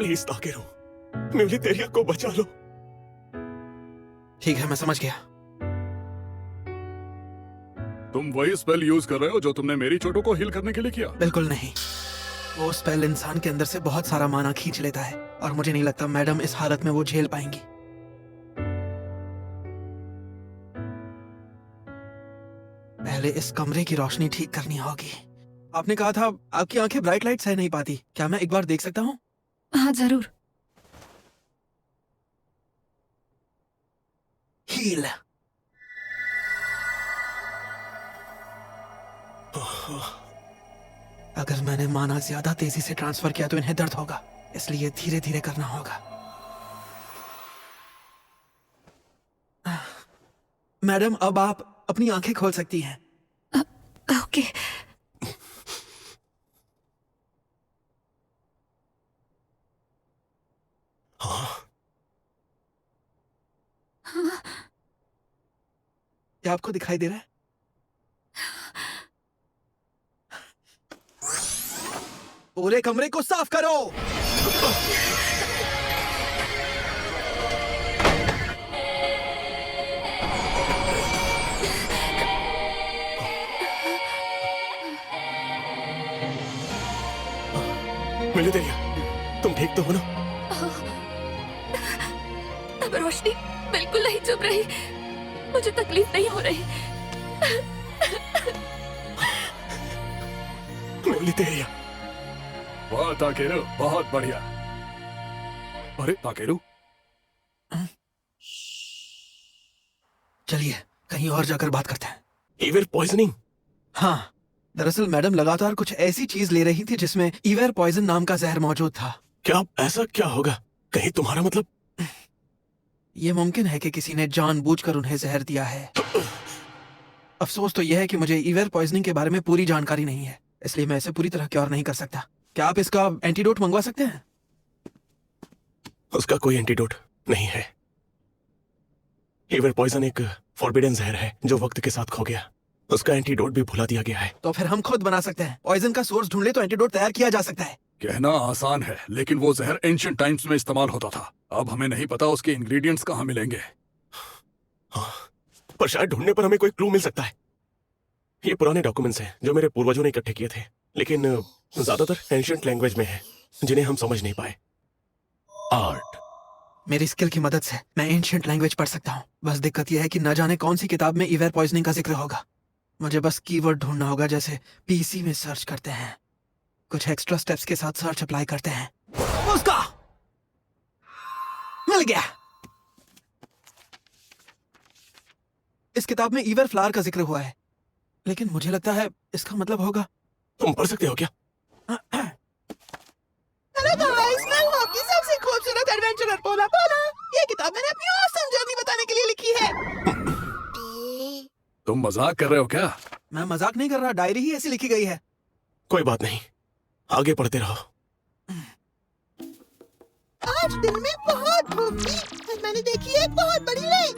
Please ताकेरू, मिलिटेरिया को बचा लो। ठीक है, मैं समझ गया। तुम वही स्पेल यूज कर रहे हो जो तुमने मेरी चोटों को हील करने के लिए किया? बिल्कुल नहीं। वो स्पेल इंसान के अंदर से बहुत सारा माना खींच लेता है और मुझे नहीं लगता मैडम इस हालत में वो झेल पाएंगी। पहले इस कमरे की रोशनी ठीक करनी होगी। आपने कहा था आपकी आंखें ब्राइट लाइट सह नहीं पाती, क्या मैं एक बार देख सकता हूँ? हाँ जरूर। हील। अगर मैंने माना ज्यादा तेजी से ट्रांसफर किया तो इन्हें दर्द होगा, इसलिए धीरे धीरे करना होगा। मैडम, अब आप अपनी आंखें खोल सकती हैं। ओके। क्या आपको दिखाई दे रहा है? पूरे कमरे को साफ करो। मिलिटेरिया, तुम ठीक तो हो ना? अब रोशनी बिल्कुल नहीं चुप रही, मुझे तकलीफ नहीं हो रही। मिलिटेरिया। वाह ताकेरू, बहुत बढ़िया। अरे ताकेरू, चलिए कहीं और जाकर बात करते हैं। ईवर पॉइजनिंग? हाँ, दरअसल मैडम लगातार कुछ ऐसी चीज ले रही थी जिसमें ईवर पॉइजन नाम का जहर मौजूद था। क्या ऐसा क्या होगा? कहीं तुम्हारा मतलब? ये मुमकिन है कि किसी ने जानबूझकर उन्हें जहर दिया है। अफसोस तो यह है कि मुझे ईवर पॉइजनिंग के बारे में पूरी जानकारी नहीं है, इसलिए मैं इसे पूरी तरह क्योर नहीं कर सकता। क्या आप इसका एंटीडोट मंगवा सकते हैं? उसका कोई एंटीडोट नहीं है। ईवर पॉइजन एक फॉरबिडन जहर है जो वक्त के साथ खो गया। उसका एंटीडोट भी भुला दिया गया है। तो फिर हम खुद बना सकते हैं। पॉइजन का सोर्स ढूंढ ले तो एंटीडोट तैयार किया जा सकता है। कहना आसान है, लेकिन वो जहर एंशिएंट टाइम्स में इस्तेमाल होता था। अब हमें नहीं पता उसके इंग्रेडिएंट्स कहाँ मिलेंगे। हाँ, पर शायद ढूंढने पर हमें कोई क्लू मिल सकता है। ये पुराने डॉक्यूमेंट्स हैं जो मेरे पूर्वजों ने इकट्ठे किए थे, लेकिन ज्यादातर एंशिएंट लैंग्वेज में है जिन्हें हम समझ नहीं पाए। आर्ट। मेरी स्किल की मदद से मैं एंशिएंट लैंग्वेज पढ़ सकता हूँ। बस दिक्कत यह है कि न जाने कौन सी किताब में ईवर पॉइजनिंग का जिक्र होगा। मुझे बस कीवर्ड ढूंढना होगा, जैसे पीसी में सर्च करते हैं, कुछ एक्स्ट्रा स्टेप्स के साथ सर्च अप्लाई करते हैं। उसका मिल गया। इस किताब में ईवर फ्लावर का जिक्र हुआ है, लेकिन मुझे लगता है इसका मतलब होगा। तुम पढ़ सकते हो क्या? हेलो गाइस, मैं हूं आपकी सबसे खूबसूरत एडवेंचरर पोला पोला। ये किताब मैंने अपनी ऑसम जर्नी बताने के लिए लिखी है। तुम मजाक कर रहे हो क्या? मैं मजाक नहीं कर रहा, डायरी ही ऐसी लिखी गई है। कोई बात नहीं, आगे पढ़ते रहो। आज दिन में बहुत धूप थी और मैंने देखी एक बहुत बड़ी लेक।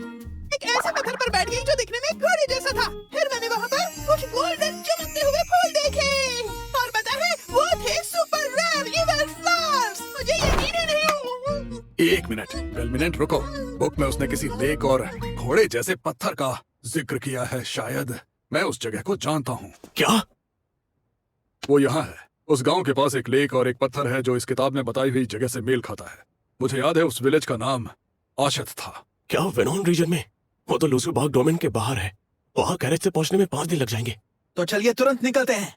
एक ऐसे पत्थर पर बैठ गई जो दिखने में घोड़े जैसा था। फिर मैंने वहाँ पर कुछ गोल्डन चमकते हुए फूल देखे और पता है वो थे सुपर रेयर ईवर फ्लावर्स। मुझे यकीन ही नहीं हुआ। एक मिनट, मिनट रुको। बुक में उसने किसी लेक और घोड़े जैसे पत्थर का जिक्र किया है। शायद मैं उस जगह को जानता हूँ। क्या? वो यहाँ है। उस गांव के पास एक लेक और एक पत्थर है जो इस किताब में बताई हुई जगह से मेल खाता है। मुझे याद है उस विलेज का नाम आशत था। क्या वेनॉन रीजन में? वो तो लूसू बाग डोमेन के बाहर है। वहाँ कैरेज से पहुंचने में 5 दिन लग जाएंगे। तो चलिए तुरंत निकलते हैं।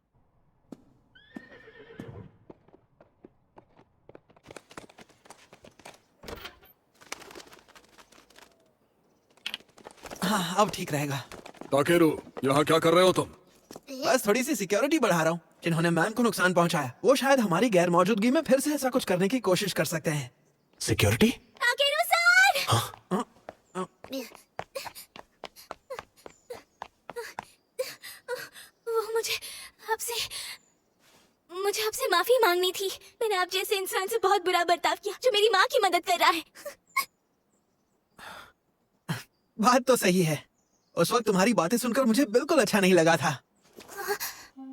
हाँ, अब ठीक रहेगा। ताकेरू, यहाँ क्या कर रहे हो तुम? बस थोड़ी सी सिक्योरिटी बढ़ा रहा हूँ। जिन्होंने मैम को नुकसान पहुंचाया वो शायद हमारी गैर मौजूदगी में फिर से ऐसा कुछ करने की कोशिश कर सकते हैं। सिक्योरिटी? ताकेरू सर! हाँ, वो मुझे आपसे माफी मांगनी थी। मैंने आप जैसे इंसान से बहुत बुरा बर्ताव किया जो मेरी माँ की मदद कर रहा है। बात तो सही है। उस वक्त तुम्हारी बातें सुनकर मुझे बिल्कुल अच्छा नहीं लगा था,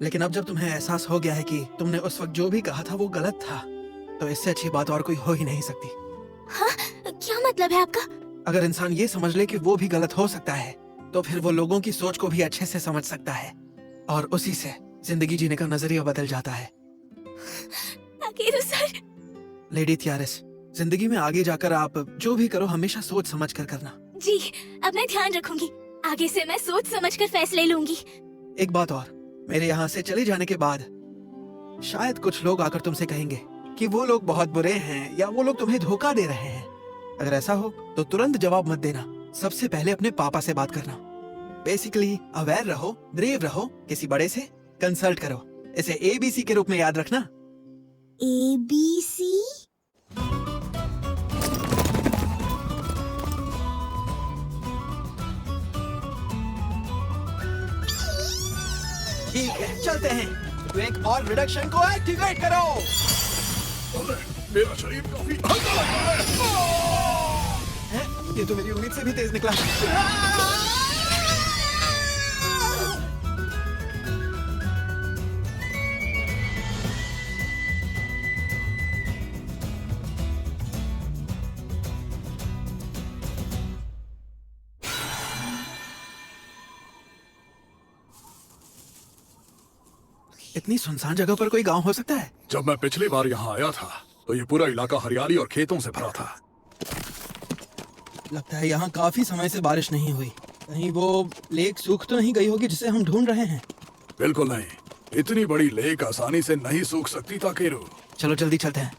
लेकिन अब जब तुम्हें एहसास हो गया है कि तुमने उस वक्त जो भी कहा था वो गलत था, तो इससे अच्छी बात और कोई हो ही नहीं सकती। क्या मतलब है आपका? अगर इंसान ये समझ ले कि वो भी गलत हो सकता है, तो फिर वो लोगों की सोच को भी अच्छे से समझ सकता है, और उसी से जिंदगी जीने का नजरिया बदल जाता है। ताकेरू सर। लेडी थियारिस, जिंदगी में आगे जाकर आप जो भी करो हमेशा सोच समझ कर करना। जी, अब मैं ध्यान रखूंगी। आगे से मैं सोच समझ कर फैसले लूंगी। एक बात और, मेरे यहाँ से चले जाने के बाद शायद कुछ लोग आकर तुमसे कहेंगे कि वो लोग बहुत बुरे हैं या वो लोग तुम्हें धोखा दे रहे हैं। अगर ऐसा हो तो तुरंत जवाब मत देना, सबसे पहले अपने पापा से बात करना। बेसिकली अवेयर रहो, ब्रेव रहो, किसी बड़े से कंसल्ट करो। इसे ABC के रूप में याद रखना। ABC? ठीक है, चलते हैं। तो एक और रिडक्शन को एक्टिवेट करो। अरे, मेरा शरीर काफी हल्का लग रहा है। हैं? ये तो मेरी उम्मीद से भी तेज निकला। इतनी सुनसान जगह पर कोई गांव हो सकता है? जब मैं पिछली बार यहाँ आया था तो ये पूरा इलाका हरियाली और खेतों से भरा था। लगता है यहाँ काफी समय से बारिश नहीं हुई। कहीं वो लेक सूख तो नहीं गई होगी जिसे हम ढूंढ रहे हैं? बिल्कुल नहीं, इतनी बड़ी लेक आसानी से नहीं सूख सकती ताकेरू। चलो जल्दी चलते हैं।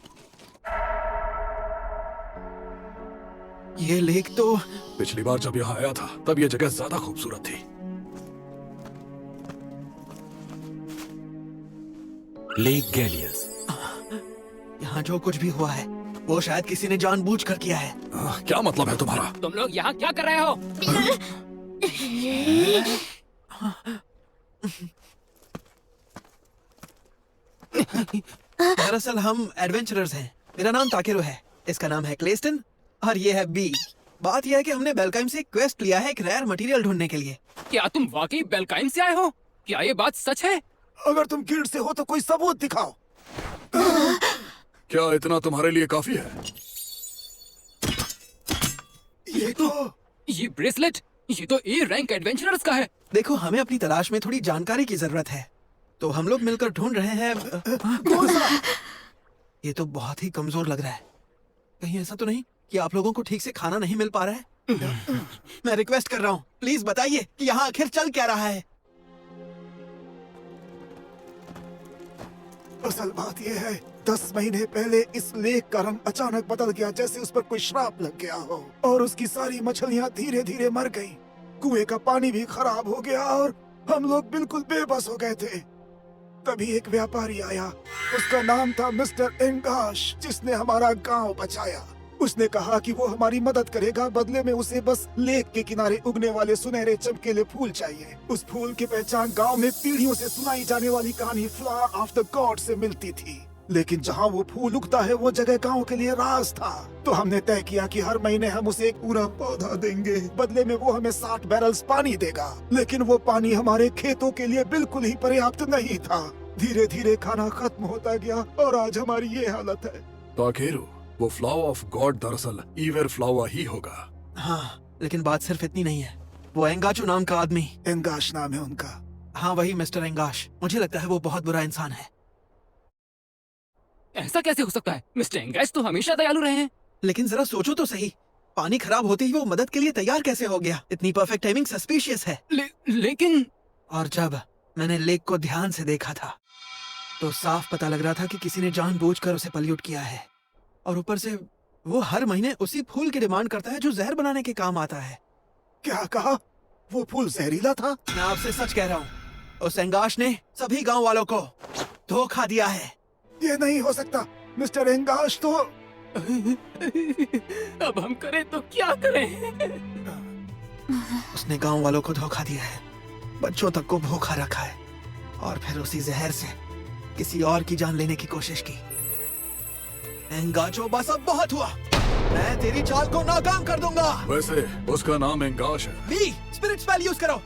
ये लेक तो पिछली बार जब यहाँ आया था तब ये जगह ज्यादा खूबसूरत थी। लेक गैलियस। यहाँ जो कुछ भी हुआ है वो शायद किसी ने जानबूझकर किया है। क्या मतलब है तुम्हारा? तुम लोग यहाँ क्या कर रहे हो? दरअसल हम एडवेंचरर्स हैं। मेरा नाम ताकेरू है, इसका नाम है क्लेस्टन और ये है बी। बात यह है कि हमने बेलकाइम से क्वेस्ट लिया है एक रेयर मटेरियल ढूंढने के लिए। क्या तुम वाकई बेलकाइम से आए हो? क्या ये बात सच है? अगर तुम गिल्ड से हो तो कोई सबूत दिखाओ। क्या इतना तुम्हारे लिए काफी है? ये ब्रेसलेट, ये तो ए रैंक एडवेंचरर्स का है। देखो, हमें अपनी तलाश में थोड़ी जानकारी की जरूरत है, तो हम लोग मिलकर ढूंढ रहे हैं। ये तो बहुत ही कमजोर लग रहा है। कहीं ऐसा तो नहीं कि आप लोगों को ठीक से खाना नहीं मिल पा रहा है? मैं रिक्वेस्ट कर रहा हूँ, प्लीज बताइए कि यहाँ आखिर चल क्या रहा है। असल बात यह है, 10 महीने पहले इस लेक का रंग अचानक बदल गया, जैसे उस पर कोई श्राप लग गया हो, और उसकी सारी मछलियाँ धीरे धीरे मर गईं। कुएं का पानी भी खराब हो गया और हम लोग बिल्कुल बेबस हो गए थे। तभी एक व्यापारी आया, उसका नाम था मिस्टर एंगाश, जिसने हमारा गांव बचाया। उसने कहा कि वो हमारी मदद करेगा, बदले में उसे बस लेक के किनारे उगने वाले सुनहरे चमकीले फूल चाहिए। उस फूल की पहचान गांव में पीढ़ियों से सुनाई जाने वाली कहानी फ्लावर ऑफ द गॉड से मिलती थी। लेकिन जहाँ वो फूल उगता है वो जगह गांव के लिए राज था। तो हमने तय किया कि हर महीने हम उसे एक पूरा पौधा देंगे, बदले में वो हमें 60 बैरल्स पानी देगा। लेकिन वो पानी हमारे खेतों के लिए बिल्कुल ही पर्याप्त नहीं था। धीरे धीरे खाना खत्म होता गया और आज हमारी ये हालत है। ताकेरू, वो फ्लावर ऑफ गॉड दरअसल ईवर फ्लावर ही होगा। हाँ, लेकिन बात सिर्फ इतनी नहीं है। वो एंगाचो नाम का आदमी, एंगाश नाम है उनका। हाँ वही मिस्टर एंगाश, मुझे लगता है वो बहुत बुरा इंसान है। ऐसा कैसे हो सकता है? मिस्टर एंगाश तो हमेशा दयालु रहे हैं। लेकिन जरा सोचो तो सही, पानी खराब होते ही वो मदद के लिए तैयार कैसे हो गया? इतनी परफेक्ट टाइमिंग सस्पिशियस है। लेकिन और जब मैंने लेक को ध्यान से देखा था तो साफ पता लग रहा था कि किसी ने जानबूझकर उसे पल्यूट किया है। और ऊपर से वो हर महीने उसी फूल की डिमांड करता है जो जहर बनाने के काम आता है। क्या कहा? वो फूल जहरीला था? मैं आपसे सच कह रहा हूँ, उस एंगाश ने सभी गांव वालों को धोखा दिया है। ये नहीं हो सकता। मिस्टर एंगाश तो अब हम करें तो क्या करें? उसने गांव वालों को धोखा दिया है, बच्चों तक को भूखा रखा है और फिर उसी जहर से किसी और की जान लेने की कोशिश की। एंगाचो, बस अब बहुत हुआ। मैं तेरी चाल को नाकाम कर दूंगा। वैसे उसका नाम एंगाश है। बी, स्पिरिट स्पेल यूज करो।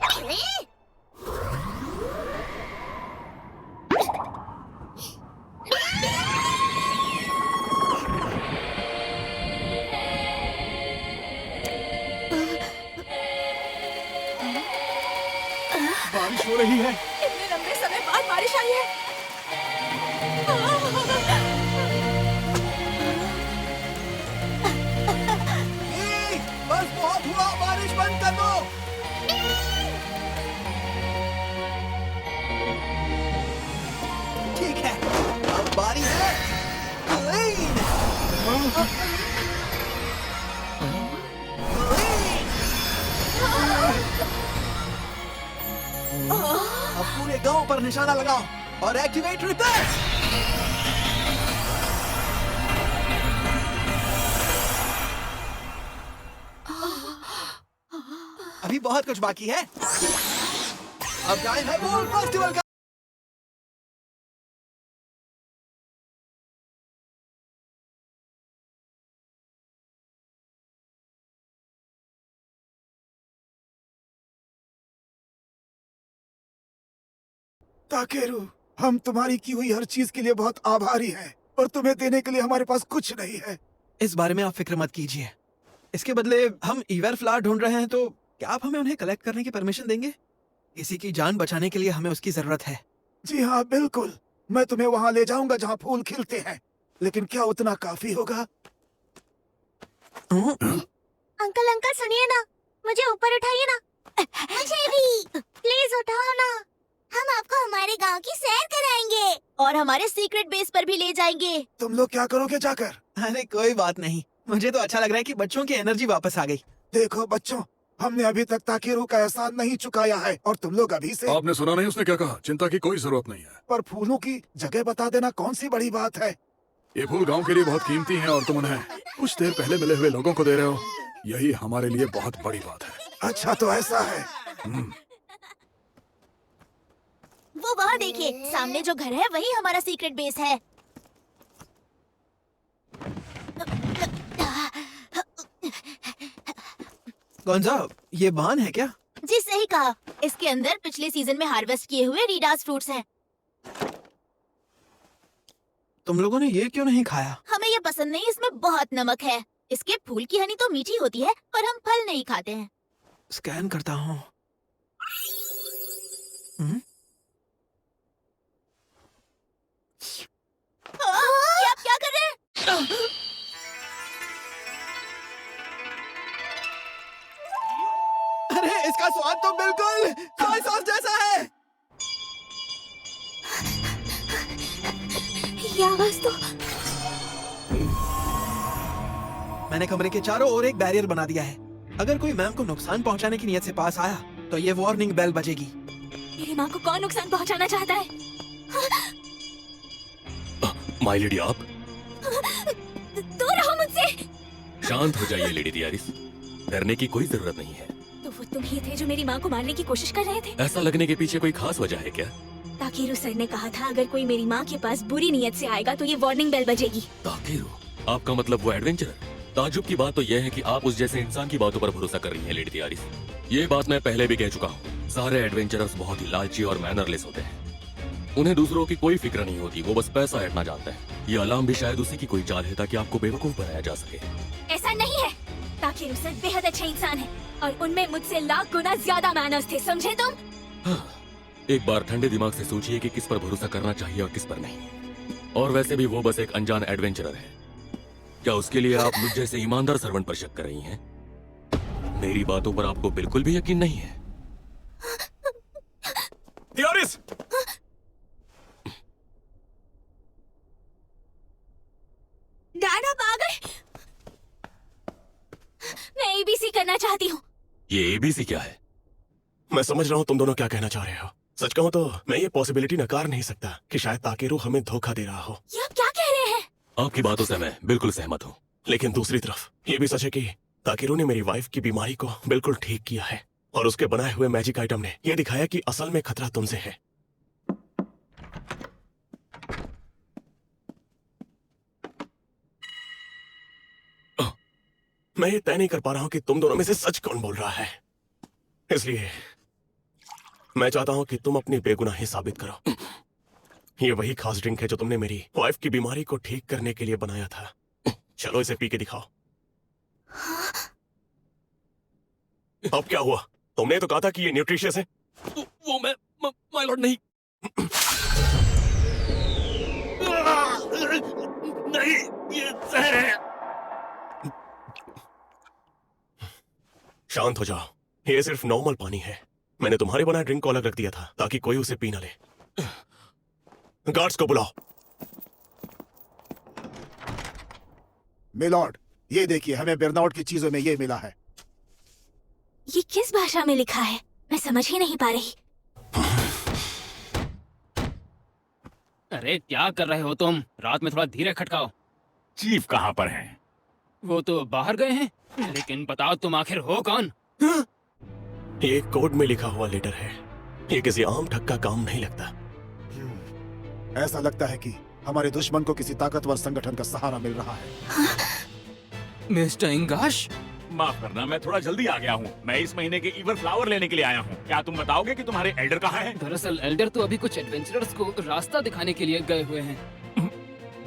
रही है। इतने लंबे समय बाद बारिश आई है। बस बहुत हुआ, बारिश बंद कर दो। ठीक है, अब बारी है क्लीन। अब पूरे गांव पर निशाना लगाओ और एक्टिवेट रिपेयर। अभी बहुत कुछ बाकी है। अब टाइम है बोल फेस्टिवल का। ताकेरू, हम तुम्हारी की हुई हर चीज के लिए बहुत आभारी हैं, पर तुम्हें देने के लिए हमारे पास कुछ नहीं है। इस बारे में आप फिक्र मत कीजिए। इसके बदले हम ईवर फ्लावर ढूंढ रहे हैं, तो क्या आप हमें उन्हें कलेक्ट करने की परमिशन देंगे? किसी की जान बचाने के लिए हमें उसकी जरूरत है। जी हाँ, बिल्कुल। मैं तुम्हें वहाँ ले जाऊंगा जहाँ फूल खिलते हैं, लेकिन क्या उतना काफी होगा? अंकल अंकल सुनिए ना, मुझे ऊपर उठाइए ना। मुझे भी प्लीज उठाओ ना। हम आपको हमारे गांव की सैर कराएंगे और हमारे सीक्रेट बेस पर भी ले जाएंगे। तुम लोग क्या करोगे जाकर? अरे कोई बात नहीं, मुझे तो अच्छा लग रहा है कि बच्चों की एनर्जी वापस आ गई। देखो बच्चों, हमने अभी तक ताकेरू का एहसान नहीं चुकाया है और तुम लोग अभी से। आपने सुना नहीं उसने क्या कहा? चिंता की कोई जरूरत नहीं है। पर फूलों की जगह बता देना कौन सी बड़ी बात है। ये फूल गांव के लिए बहुत कीमती हैं और तुम उन्हें कुछ देर पहले मिले हुए लोगों को दे रहे हो, यही हमारे लिए बहुत बड़ी बात है। अच्छा तो ऐसा है। वो वहाँ देखिए, सामने जो घर है वही हमारा सीक्रेट बेस है। गोंजा, ये बान है क्या? जी सही कहा, इसके अंदर पिछले सीजन में हार्वेस्ट किए हुए रीडास फ्रूट्स हैं। तुम लोगों ने ये क्यों नहीं खाया? हमें ये पसंद नहीं, इसमें बहुत नमक है। इसके फूल की हनी तो मीठी होती है, पर हम फल नहीं खाते हैं। स्कैन करता हूँ। ये आप क्या कर रहे हैं? अरे इसका स्वाद तो बिल्कुल सोया सॉस जैसा है। ये आवाज तो मैंने कमरे के चारों ओर एक बैरियर बना दिया है। अगर कोई मैम को नुकसान पहुंचाने की नियत से पास आया तो ये वार्निंग बेल बजेगी। मेरी माँ को कौन नुकसान पहुँचाना चाहता है? माय लेडी, आप दूर रहो मुझसे। शांत हो जाइए लेडी दियारिस, डरने की कोई जरूरत नहीं है। तो वो तुम ही थे जो मेरी माँ को मारने की कोशिश कर रहे थे? ऐसा लगने के पीछे कोई खास वजह है क्या? ताकेरू सर ने कहा था अगर कोई मेरी माँ के पास बुरी नियत से आएगा तो ये वार्निंग बेल बजेगी। ताकेरू, आपका मतलब वो एडवेंचरर? ताजुब की बात तो यह है कि आप उस जैसे इंसान की बातों पर भरोसा कर रही हैं लेडी दियारिस। ये बात मैं पहले भी कह चुका हूँ, सारे एडवेंचरर्स बहुत ही लालची और मैनरलेस होते हैं। उन्हें दूसरों की कोई फिक्र नहीं होती, वो बस पैसा ऐंठना जानते हैं। ये अलार्म भी शायद उसी की कोई चाल है ताकि आपको बेवकूफ बनाया जा सके। ऐसा नहीं है, ताकेरू सर बेहद अच्छे इंसान हैं और उनमें मुझसे लाख गुना ज्यादा मैनर्स थे, समझे तुम? हाँ, एक बार ठंडे दिमाग से सोचिए कि किस पर भरोसा करना चाहिए और किस पर नहीं। और वैसे भी वो बस एक अनजान एडवेंचरर है। क्या उसके लिए आप मुझ जैसे ईमानदार सर्वेंट पर शक कर रही हैं? मेरी बातों पर आपको बिल्कुल भी यकीन नहीं है? दियारिस! डैड आप आ गए। मैं एबीसी करना चाहती हूँ। ये एबीसी क्या है? मैं समझ रहा हूँ तुम दोनों क्या कहना चाह रहे हो। सच कहूँ तो मैं ये पॉसिबिलिटी नकार नहीं सकता कि शायद ताकेरू हमें धोखा दे रहा हो। ये आप क्या कह रहे हैं? आपकी बातों से मैं बिल्कुल सहमत हूँ, लेकिन दूसरी तरफ ये भी सच है कि ताकेरू ने मेरी वाइफ की बीमारी को बिल्कुल ठीक किया है और उसके बनाए हुए मैजिक आइटम ने यह दिखाया कि असल में खतरा तुमसे है। मैं ये तय नहीं कर पा रहा हूं कि तुम दोनों में से सच कौन बोल रहा है, इसलिए मैं चाहता हूं कि तुम अपनी बेगुनाही साबित करो। ये वही खास ड्रिंक है जो तुमने मेरी वाइफ की बीमारी को ठीक करने के लिए बनाया था। चलो इसे पी के दिखाओ। अब क्या हुआ? तुमने तो कहा था कि ये न्यूट्रिशियस है। वो मैं माय लॉर्ड नहीं। नहीं, ये जहर है। शांत हो जाओ, ये सिर्फ नॉर्मल पानी है। मैंने तुम्हारे बनाए ड्रिंक को अलग रख दिया था ताकि कोई उसे पी ना ले। गार्ड्स को बुलाओ। मिलॉर्ड, ये देखिए, हमें बर्नआउट की चीजों में ये मिला है। ये किस भाषा में लिखा है? मैं समझ ही नहीं पा रही। अरे क्या कर रहे हो तुम? रात में थोड़ा धीरे खटकाओ। चीफ कहाँ पर हैं? वो तो बाहर गए हैं, लेकिन बताओ तुम आखिर हो कौन? ये एक कोड में लिखा हुआ लेटर है। ये किसी आम ठग का काम नहीं लगता। ऐसा लगता है कि हमारे दुश्मन को किसी ताकतवर संगठन का सहारा मिल रहा है। मिस्टर इंगाश, माफ करना, मैं थोड़ा जल्दी आ गया हूँ। मैं इस महीने के ईवर फ्लावर लेने के लिए आया हूँ। क्या तुम बताओगे कि तुम्हारे एल्डर कहाँ है? दरअसल एल्डर तो अभी कुछ एडवेंचरर्स को रास्ता दिखाने के लिए गए हुए हैं।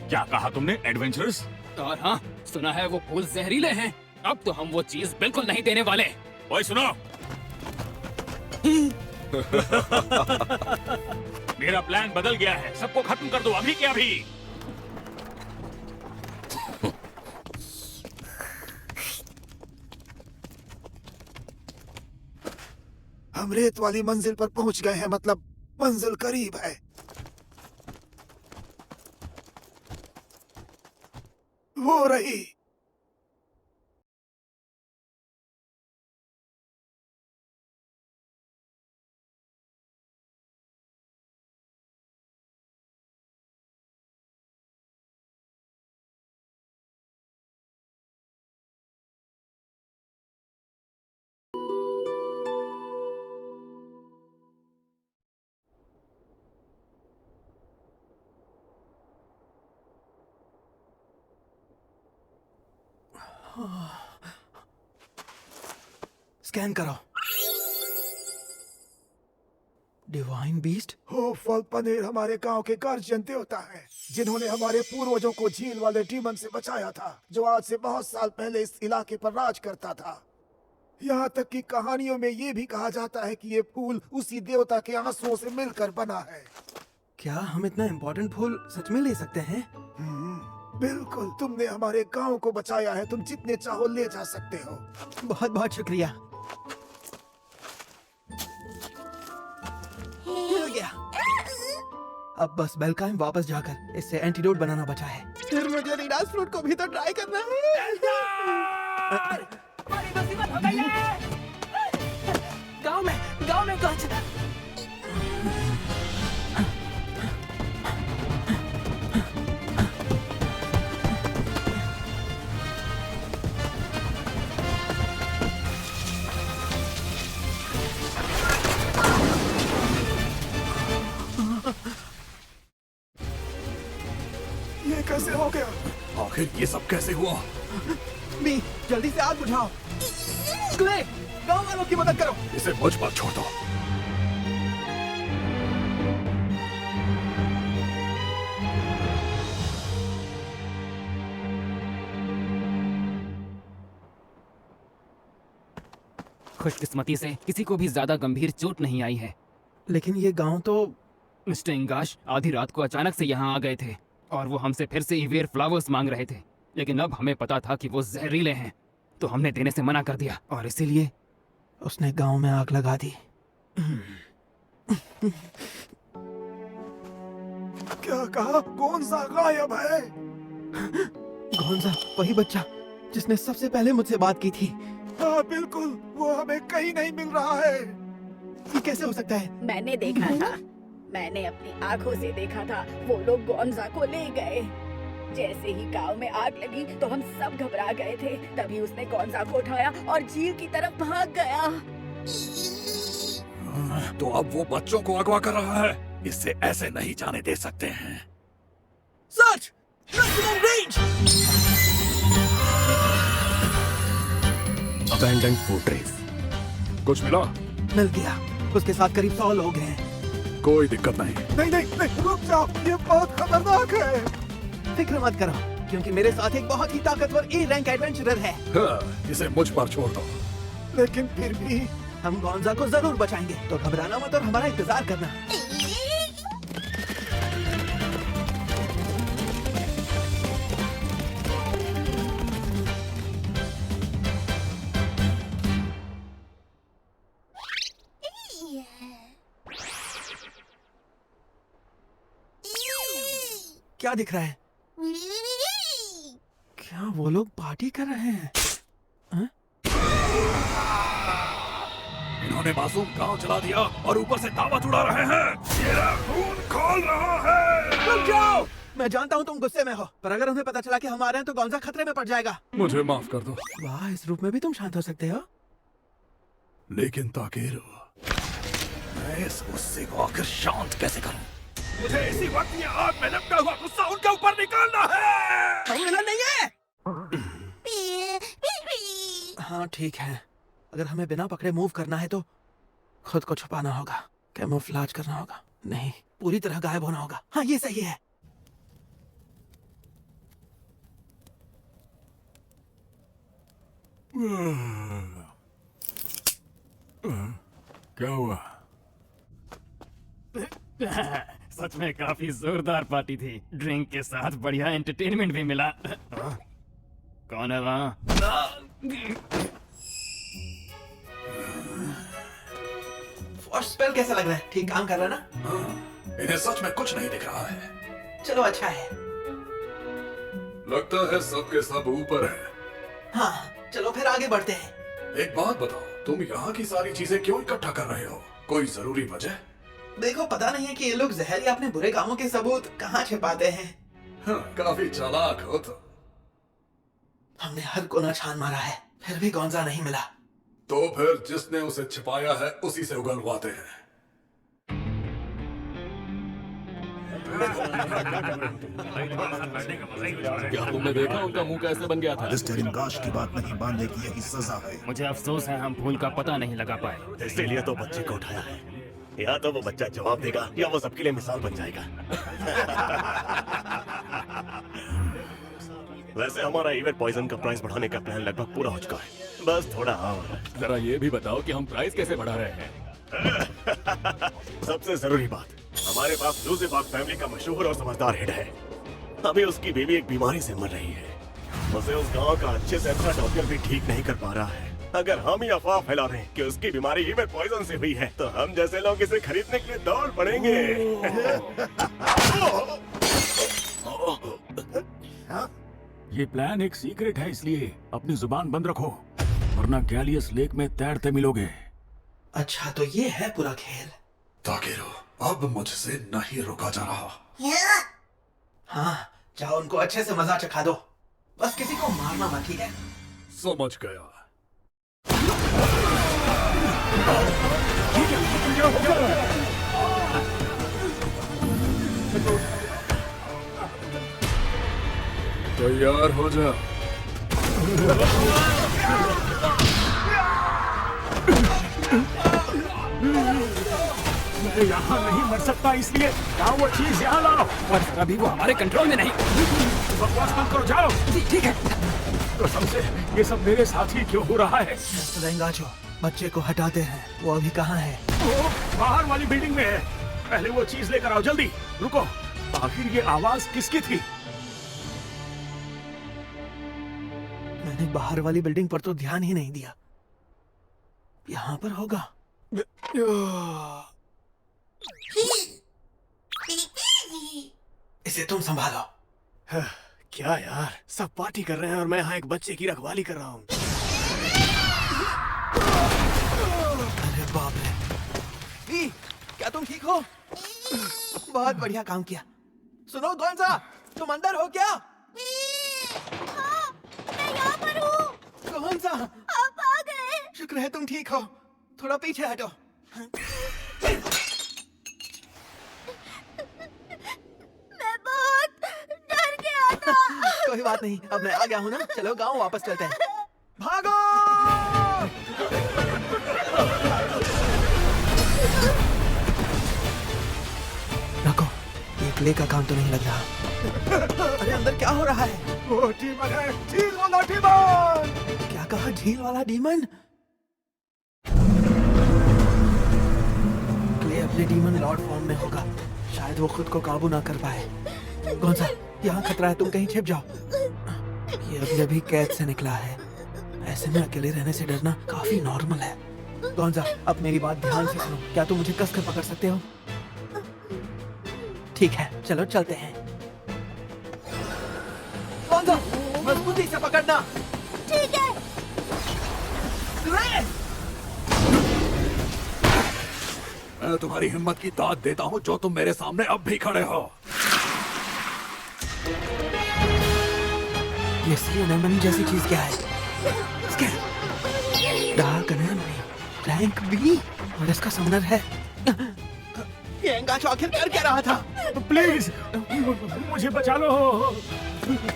क्या कहा तुमने? एडवेंचरर्स? और हाँ, सुना है वो फूल जहरीले हैं। अब तो हम वो चीज बिल्कुल नहीं देने वाले। ओए सुनो, मेरा प्लान बदल गया है। सबको खत्म कर दो अभी के अभी। हम रेत वाली मंजिल पर पहुंच गए हैं, मतलब मंजिल करीब है। वो रही। स्कैन करो। Divine beast? हो फल पनीर हमारे गांव के गार्जियन देवता है, जिन्होंने हमारे पूर्वजों को झील वाले डीमन से बचाया था, जो आज से बहुत साल पहले इस इलाके पर राज करता था। यहाँ तक कि कहानियों में ये भी कहा जाता है कि ये फूल उसी देवता के आंसुओं से मिलकर बना है। क्या हम इतना इम्पोर्टेंट फूल सच में ले सकते हैं? बिल्कुल, तुमने हमारे गांव को बचाया है। तुम जितने चाहो ले जा सकते हो। बहुत बहुत शुक्रिया। मिल गया। अब बस बेलकाइम वापस जाकर इससे एंटीडोट बनाना बचा है। फिर मुझे रीडास फ्रूट को भी तो ट्राई करना है। गांव में कुछ ये कैसे हो गया? आखिर ये सब कैसे हुआ? मी, जल्दी से आग बुझाओ। क्ले, गांव वालों की मदद करो। इसे मुझ पर छोड़ दो। खुशकिस्मती से किसी को भी ज्यादा गंभीर चोट नहीं आई है। लेकिन ये गांव तो मिस्टर इंगाश आधी रात को अचानक से यहाँ आ गए थे और वो हमसे फिर से ईवेयर फ्लावर्स मांग रहे थे, लेकिन अब हमें पता था कि वो जहरीले हैं, तो हमने देने से मना कर दिया और इसीलिए उसने गांव में आग लगा दी। क्या कहा? कौन सा गायब है? गोंजा, वही बच्चा जिसने सबसे पहले मुझसे बात की थी। हाँ बिल्कुल, वो हमें कहीं नहीं मिल रहा है। ये कैसे हो सकता है? मैंने देखा था, मैंने अपनी आंखों से देखा था। वो लोग गोंजा को ले गए। जैसे ही गांव में आग लगी तो हम सब घबरा गए थे। तभी उसने गोंजा को उठाया और झील की तरफ भाग गया। तो अब वो बच्चों को अगवा कर रहा है। इससे ऐसे नहीं जाने दे सकते हैं। Search! Maximum range! Abandoned fortress. कुछ मिला? मिल गया। उसके साथ करीब 100 लोग हैं। कोई दिक्कत नहीं। नहीं, रुक जाओ, ये बहुत खतरनाक है। फिक्र मत करो, क्योंकि मेरे साथ एक बहुत ही ताकतवर ए रैंक एडवेंचरर है। हाँ, इसे मुझ पर छोड़ दो। लेकिन फिर भी हम गोंजा को जरूर बचाएंगे, तो घबराना मत और हमारा इंतजार करना। क्या दिख रहा है? क्या वो लोग पार्टी कर रहे हैं? इन्होंने मासूम गांव चला दिया और ऊपर से दावत उड़ा रहे हैं। मेरा खून खोल रहा है। रुक जाओ! मैं जानता हूँ तुम गुस्से में हो, पर अगर उन्हें पता चला कि हम आ रहे हैं तो गोंजा खतरे में पड़ जाएगा। मुझे माफ कर दो। वाह, इस रूप में भी तुम शांत हो सकते हो। लेकिन ताकेरो, मैं इस गुस्से को आखिर शांत कैसे करूं? मुझे इसी वक्त ये आग में लपका हुआ गुस्सा उनके ऊपर निकालना है। सम्मेलन नहीं है। हाँ ठीक है, अगर हमें बिना पकड़े मूव करना है तो खुद को छुपाना होगा, कैमोफ्लेज करना होगा, नहीं पूरी तरह गायब होना होगा। हाँ ये सही है। क्या हुआ? सच में काफी जोरदार पार्टी थी। ड्रिंक के साथ बढ़िया एंटरटेनमेंट भी मिला। कौन है वहाँ? फॉर्स स्पेल कैसा लग रहा है? ठीक काम कर रहा है ना? इन्हें सच में कुछ नहीं दिख रहा है। चलो अच्छा है। लगता है सबके सब ऊपर है। हाँ चलो फिर आगे बढ़ते हैं। एक बात बताओ, तुम यहाँ की सारी चीजें क्यों इकट्ठा कर रहे हो? कोई जरूरी वजह? देखो पता नहीं है कि ये लोग जहर या अपने बुरे कामों के सबूत कहाँ छिपाते हैं। हाँ, काफी चालाक हो तो। हमने हर कोना छान मारा है, फिर भी गोंजा नहीं मिला। तो फिर जिसने उसे छिपाया है उसी से उगलवाते हैं। क्या तुमने देखा उनका मुंह कैसे बन गया था? मिस्टर इनकाश की बात नहीं मानने की यही सजा है। मुझे अफसोस है हम भूल का पता नहीं लगा पाए। इसीलिए तो बच्चे को उठाया है। या तो वो बच्चा जवाब देगा या वो सबके लिए मिसाल बन जाएगा। वैसे हमारा ईवेंट पॉइजन का प्राइस बढ़ाने का प्लान लगभग पूरा हो चुका है, बस थोड़ा और। जरा ये भी बताओ कि हम प्राइस कैसे बढ़ा रहे हैं? सबसे जरूरी बात, हमारे पास लूज़ीबाग फैमिली का मशहूर और समझदार हेड है। अभी उसकी बीवी एक बीमारी से मर रही है। उसे उस गांव का अच्छे से अच्छा डॉक्टर भी ठीक नहीं कर पा रहा है। अगर हम ही अफवाह फैला रहे हैं कि उसकी बीमारी ईवेंट पॉइजन से हुई है, तो हम जैसे लोग इसे खरीदने के लिए दौड़ पड़ेंगे। ये प्लान एक सीक्रेट है, इसलिए अपनी जुबान बंद रखो, वरना गैलियस लेक में तैरते मिलोगे। अच्छा तो ये है पूरा खेल। ताकेरो, अब मुझसे नहीं रुका जा रहा। हाँ जाओ उनको अच्छे से मजा चखा दो, बस किसी को मारना मत, ठीक है? समझ गया। तैयार हो जा। मैं यहाँ नहीं मर सकता, इसलिए जाओ वो चीज यहाँ लाओ। और अभी वो हमारे कंट्रोल में नहीं। बकवास बंद करो, जाओ। ठीक है। कसम से ये सब मेरे साथ ही क्यों हो रहा है? रेंगाचो, बच्चे को हटाते हैं। वो अभी कहाँ है? वो बाहर वाली बिल्डिंग में है। पहले वो चीज लेकर आओ, जल्दी। रुको, आखिर ये आवाज किसकी थी? मैंने बाहर वाली बिल्डिंग पर तो ध्यान ही नहीं दिया। यहाँ पर होगा। इसे तुम संभालो। क्या यार, सब पार्टी कर रहे हैं और मैं यहाँ एक बच्चे की रखवाली कर रहा हूँ। अरे बाप रे। क्या तुम ठीक हो? बहुत बढ़िया काम किया। सुनो गोंजा, तुम अंदर हो क्या? हाँ, मैं यहाँ पर हूँ। गोंजा, आप आ गए। शुक्र है तुम ठीक हो। थोड़ा पीछे हटो। मैं बहुत डर गया था। कोई बात नहीं, अब मैं आ गया हूँ ना। चलो गांव वापस चलते हैं। भागो! रखो, ये क्ले का काम तो नहीं लग रहा। अरे अंदर क्या हो रहा है? वो डीमन है, झील वाला डीमन। क्या कहा? झील वाला डीमन? क्ले अपने डीमन लॉर्ड फॉर्म में होगा। शायद वो खुद को काबू ना कर पाए। कौन सा? यहाँ खतरा है, तुम कहीं छिप जाओ। ये अभी अभी कैद से निकला है। ऐसे में अकेले रहने से डरना काफी नॉर्मल है। गोंजा, अब मेरी बात ध्यान से सुनो। क्या तुम मुझे कसकर पकड़ सकते हो? ठीक है, चलो चलते हैं। गोंजा, मजबूती से पकड़ना। ठीक है। ग्रेस! मैं तुम्हारी हिम्मत की दाद देता हूँ जो तुम मेरे सामने अब भी खड़े हो। ये सी एनेमनी जैसी चीज क्या है? स्कैन, डार्क एनेमनी, रैंक बी, और इसका समनर है। ये एंगाश आखिर कर क्या रहा था? प्लीज मुझे बचा लो,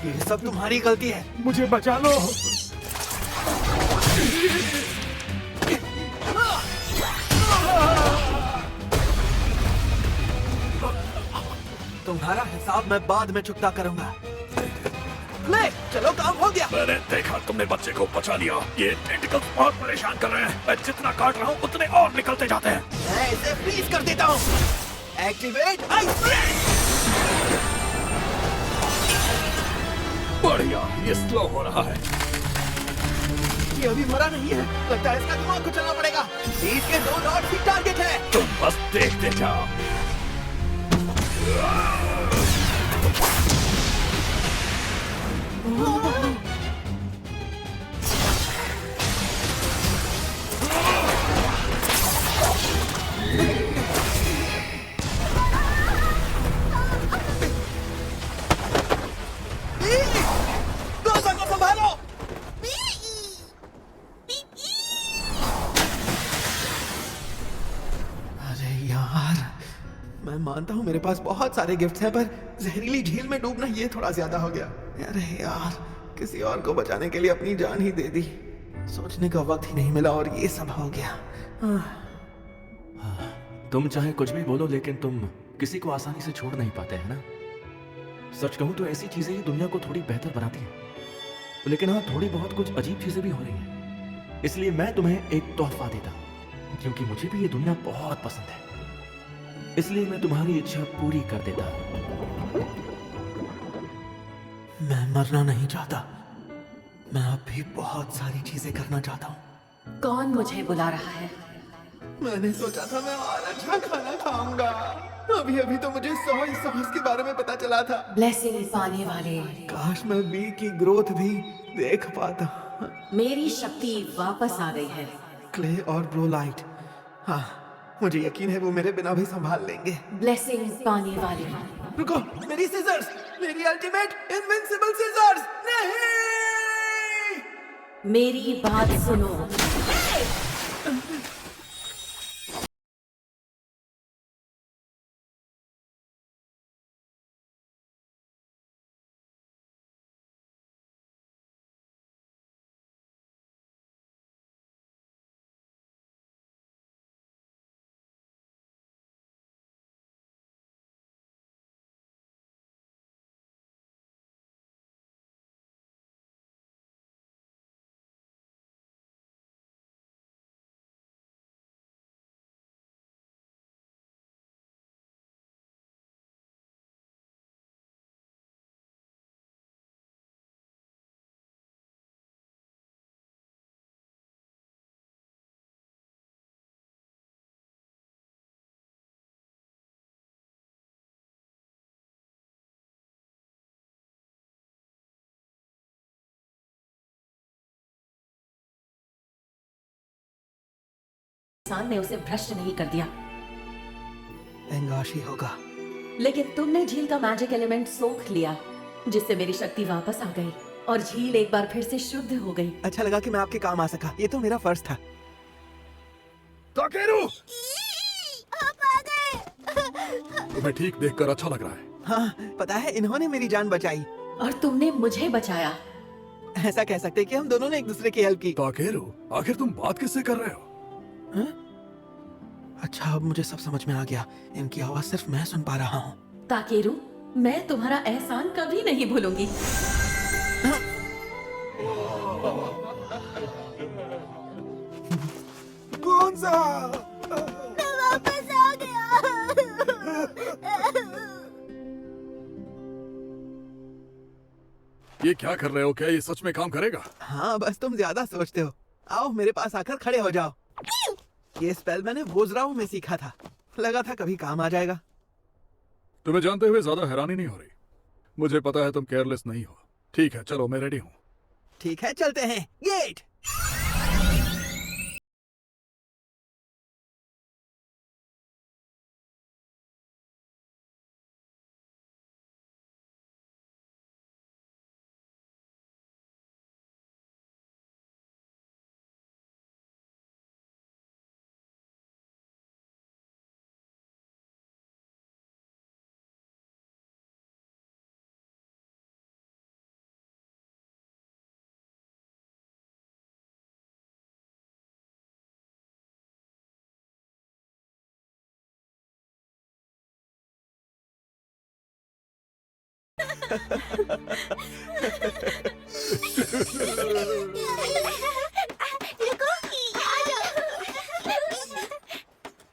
ये सब तुम्हारी गलती है। मुझे बचा लो। तुम्हारा हिसाब मैं बाद में चुकता करूंगा। ले, चलो काम हो गया। मैंने देखा तुमने बच्चे को बचा लिया। ये टेंटिकल्स बहुत परेशान कर रहे हैं। मैं जितना काट रहा हूँ उतने और निकलते जाते हैं। मैं इसे फ्रीज कर देता हूँ। Activate ice break. बढ़िया, ये स्लो हो रहा है। ये अभी मरा नहीं है, लगता है इसका दिमाग को चलना पड़ेगा। बीच के 2 डॉट्स ही टारगेट है। तुम बस देखते जाओ। गोंजा को संभालो। अरे यार, मैं मानता हूँ मेरे पास बहुत सारे गिफ्ट्स हैं, पर जहरीली झील में डूबना ये थोड़ा ज्यादा हो गया। अरे यार, किसी और को बचाने के लिए अपनी जान ही दे दी। सोचने का वक्त ही नहीं मिला और ये सब हो गया। तुम चाहे कुछ भी बोलो, लेकिन तुम किसी को आसानी से छोड़ नहीं पाते हैं ना। सच कहूं तो ऐसी चीजें ही दुनिया को थोड़ी बेहतर बनाती हैं। लेकिन हाँ, थोड़ी बहुत कुछ अजीब चीजें भी हो रही हैं। इसलिए मैं तुम्हें एक तोहफा देता हूं, क्योंकि मुझे भी ये दुनिया बहुत पसंद है। इसलिए मैं तुम्हारी इच्छा पूरी कर देता हूं। मैं मरना नहीं चाहता। मैं अब भी बहुत सारी चीजें करना चाहता हूँ। कौन मुझे बुला रहा है? मैंने सोचा था मैं और अच्छा खाना खाऊंगा। अभी अभी तो मुझे सोया सॉस के बारे में पता चला था। ब्लेसिंग पाने वाले, काश मैं बी की ग्रोथ भी देख पाता। मेरी शक्ति वापस आ गई है। क्ले और ब्रोलाइट, हाँ, मुझे यकीन है वो मेरे बिना भी संभाल लेंगे। ब्लेसिंग पाने वाले, रुको, मेरी सीजर्स, मेरी अल्टीमेट इनविंसिबल सीजर्स, नहीं! मेरी बात सुनो। इंसान ने उसे भ्रष्ट नहीं कर दिया, एंगाश ही होगा। लेकिन तुमने झील का मैजिक एलिमेंट सोख लिया, जिससे मेरी शक्ति वापस आ गई और झील एक बार फिर से शुद्ध हो गई। अच्छा लगा कि मैं आपके काम आ सका। ये तो मेरा फर्ज था। ताकेरू, आप आ गए। तुम्हें ठीक देखकर अच्छा लग रहा है। हाँ, पता है, इन्होंने मेरी जान बचाई। और तुमने मुझे बचाया। ऐसा कह सकते हैं कि हम दोनों ने एक दूसरे की हेल्प की। ताकेरू, आखिर तुम बात किससे कर रहे हो? हाँ? अच्छा, अब मुझे सब समझ में आ गया। इनकी आवाज सिर्फ मैं सुन पा रहा हूँ। ताकेरू, मैं तुम्हारा एहसान कभी नहीं भूलूंगी। कौन सा? मैं वापस आ गया। ये क्या कर रहे हो? क्या ये सच में काम करेगा? हाँ, बस तुम ज्यादा सोचते हो। आओ मेरे पास आकर खड़े हो जाओ। ये स्पेल मैंने वोजराओ में सीखा था। लगा था कभी काम आ जाएगा। तुम्हें जानते हुए ज्यादा हैरानी नहीं हो रही। मुझे पता है तुम केयरलेस नहीं हो। ठीक है, चलो मैं रेडी हूँ। ठीक है, चलते हैं। गेट।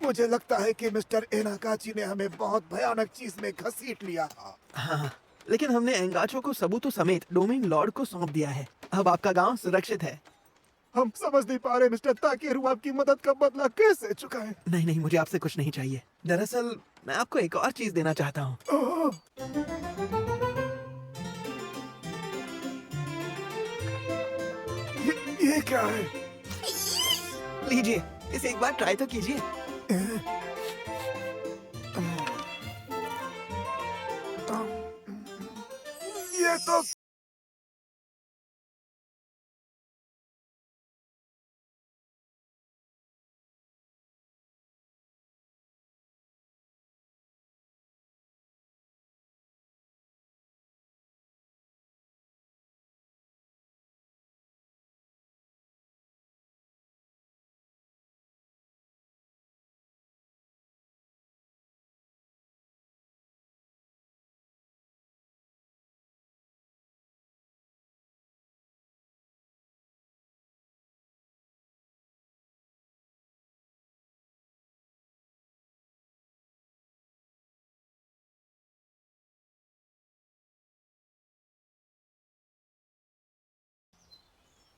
मुझे लगता है कि मिस्टर एनाकाची ने हमें बहुत भयानक चीज में घसीट लिया। हाँ, लेकिन हमने एंगाचो को सबूतों समेत डोमिंग लॉर्ड को सौंप दिया है। अब आपका गांव सुरक्षित है। हम समझ नहीं पा रहे मिस्टर ताकेरू आपकी मदद का बदला कैसे चुकाएं। नहीं नहीं, मुझे आपसे कुछ नहीं चाहिए। दरअसल मैं आपको एक और चीज देना चाहता हूँ। ओह, ये क्या है? लीजिए, इसे एक बार ट्राई तो कीजिए। ये तो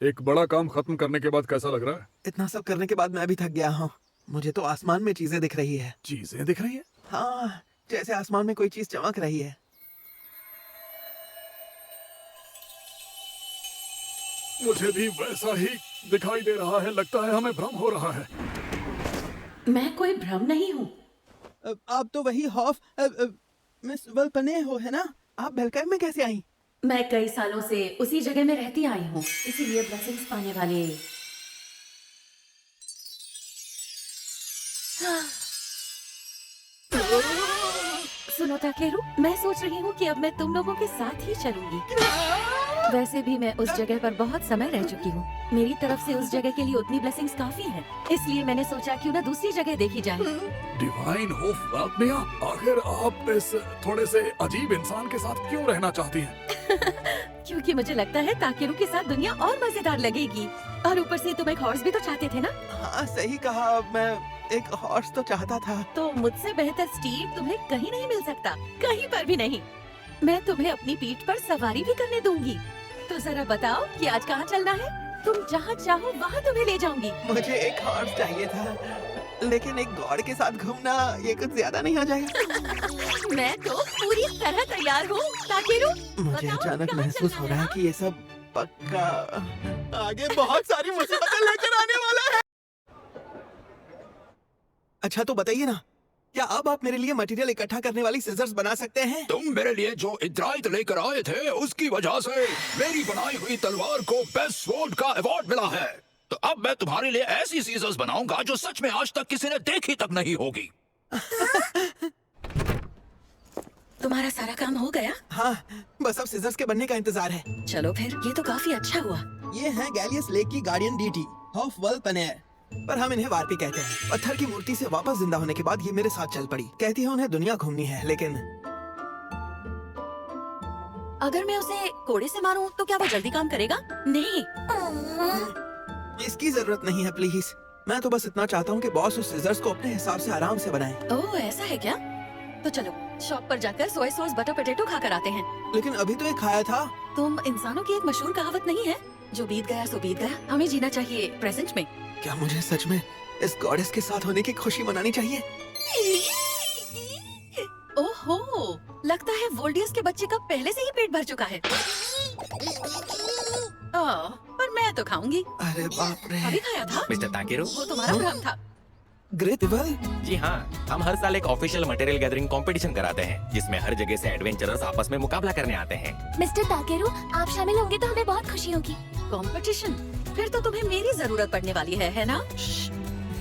एक बड़ा काम खत्म करने के बाद कैसा लग रहा है? इतना सब करने के बाद मैं भी थक गया हूँ। मुझे तो आसमान में चीजें दिख रही है। चीजें दिख रही हैं? हाँ, जैसे आसमान में कोई चीज चमक रही है। मुझे भी वैसा ही दिखाई दे रहा है। लगता है हमें भ्रम हो रहा है। मैं कोई भ्रम नहीं हूँ। आप तो वही हॉफ मिस वल्पने हो, है ना? आप बेलकाइम में कैसे आई? मैं कई सालों से उसी जगह में रहती आई हूँ, इसीलिए ब्लेसिंग्स पाने वाले। सुनो ताकेरू, मैं सोच रही हूँ कि अब मैं तुम लोगों के साथ ही चलूंगी। वैसे भी मैं उस जगह पर बहुत समय रह चुकी हूँ। मेरी तरफ से उस जगह के लिए उतनी ब्लेसिंग्स काफी हैं। इसलिए मैंने सोचा क्यों ना दूसरी जगह देखी जाए। डिवाइन होप वाल्पनिया, आखिर आप इस थोड़े से अजीब इंसान के साथ क्यों रहना चाहती हैं? क्योंकि मुझे लगता है ताकेरू के साथ दुनिया और मजेदार लगेगी। और ऊपर से तुम एक हॉर्स भी तो चाहते थे ना? हाँ, सही कहा। मैं एक हॉर्स तो चाहता था। तो मुझसे बेहतर स्टीड तुम्हें कहीं नहीं मिल सकता, कहीं पर भी नहीं। मैं तुम्हें अपनी पीठ पर सवारी भी करने दूंगी। तो जरा बताओ कि आज कहाँ चलना है? तुम जहाँ चाहो वहाँ तुम्हें ले जाऊंगी। मुझे एक हॉर्स चाहिए था, लेकिन एक गॉड के साथ घूमना ये कुछ ज्यादा नहीं आ जाएगा? मैं तो पूरी तरह तैयार हूँ ताकेरू। मुझे बताओ, अचानक कहाँ महसूस चलना हो है, रहा है हाँ? कि ये सब पक्का आगे बहुत सारी मुसीबतें लेकर आने वाला है। अच्छा तो बताइए ना, क्या अब आप मेरे लिए मटेरियल इकट्ठा करने वाली सिजर्स बना सकते हैं? तुम मेरे लिए जो इद्राइत लेकर आए थे उसकी वजह से मेरी बनाई हुई तलवार को बेस्ट स्वॉर्ड का अवार्ड मिला है। तो अब मैं तुम्हारे लिए ऐसी सीजर्स बनाऊंगा जो सच में आज तक किसी ने देखी तक नहीं होगी। तुम्हारा सारा काम हो गया? हाँ, बस अब सिजर्स के बनने का इंतजार है। चलो फिर, ये तो काफी अच्छा हुआ। ये है गैलियस लेक की गार्डियन डीटी ऑफ वल्पनेर, पर हम इन्हें वार्पी कहते हैं। पत्थर की मूर्ति से वापस जिंदा होने के बाद ये मेरे साथ चल पड़ी। कहती है उन्हें दुनिया घूमनी है, लेकिन अगर मैं उसे कोड़े से मारूं तो क्या वो जल्दी काम करेगा? नहीं। इसकी जरूरत नहीं है प्लीज। मैं तो बस इतना चाहता हूँ कि बॉस उस सिजर्स को अपने हिसाब से आराम से बनाए। ओह, ऐसा है क्या? तो चलो शॉप पर जाकर सोया सॉस बटर पोटैटो खाकर आते हैं। लेकिन अभी तो ये खाया था। तुम इंसानों की एक मशहूर कहावत नहीं है, जो बीत गया सो बीत गया। हमें जीना चाहिए प्रेजेंट में। क्या मुझे सच में इस गॉडेस के साथ होने की खुशी मनानी चाहिए? ओहो, लगता है वोल्डियस के बच्चे का पहले से ही पेट भर चुका है। ओह, पर मैं तो खाऊंगी। अरे बाप रे। अभी खाया था। मिस्टर ताकेरू। वो तुम्हारा भ्रम था। Great evil. जी हाँ, हम हर साल एक ऑफिशियल मटेरियल गैदरिंग कंपटीशन कराते हैं जिसमें हर जगह से एडवेंचरर्स आपस में मुकाबला करने आते हैं। मिस्टर ताकेरू, आप शामिल होंगे तो हमें बहुत खुशी होगी। कंपटीशन? फिर तो तुम्हें मेरी जरूरत पड़ने वाली है ना?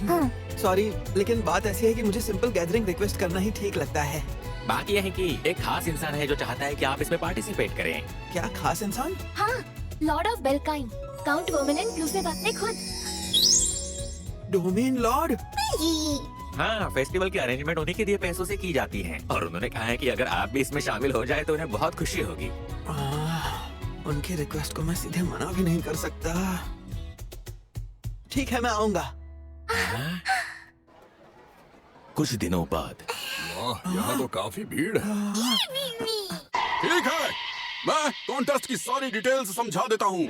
हाँ। सॉरी, लेकिन बात ऐसी है कि मुझे सिंपल गैदरिंग रिक्वेस्ट करना ही ठीक लगता है। बात यह है कि एक खास इंसान है जो चाहता है कि आप इसमें पार्टिसिपेट करें। क्या खास इंसान? हाँ, लॉर्ड ऑफ बेलकाइन, काउंट वर्मिनेंट ब्लू से बात खुद। Domain Lord? हाँ, फेस्टिवल की अरेंजमेंट उन्हीं के दिए पैसों से की जाती है और उन्होंने कहा है कि अगर आप भी इसमें शामिल हो जाए तो उन्हें बहुत खुशी होगी। उनके रिक्वेस्ट को मैं सीधे मना भी नहीं कर सकता। ठीक है, मैं आऊंगा। कुछ दिनों बाद। यहाँ तो काफी भीड़ है। ठीक है, मैं कॉन्टेस्ट की सारी डिटेल्स समझा देता हूँ।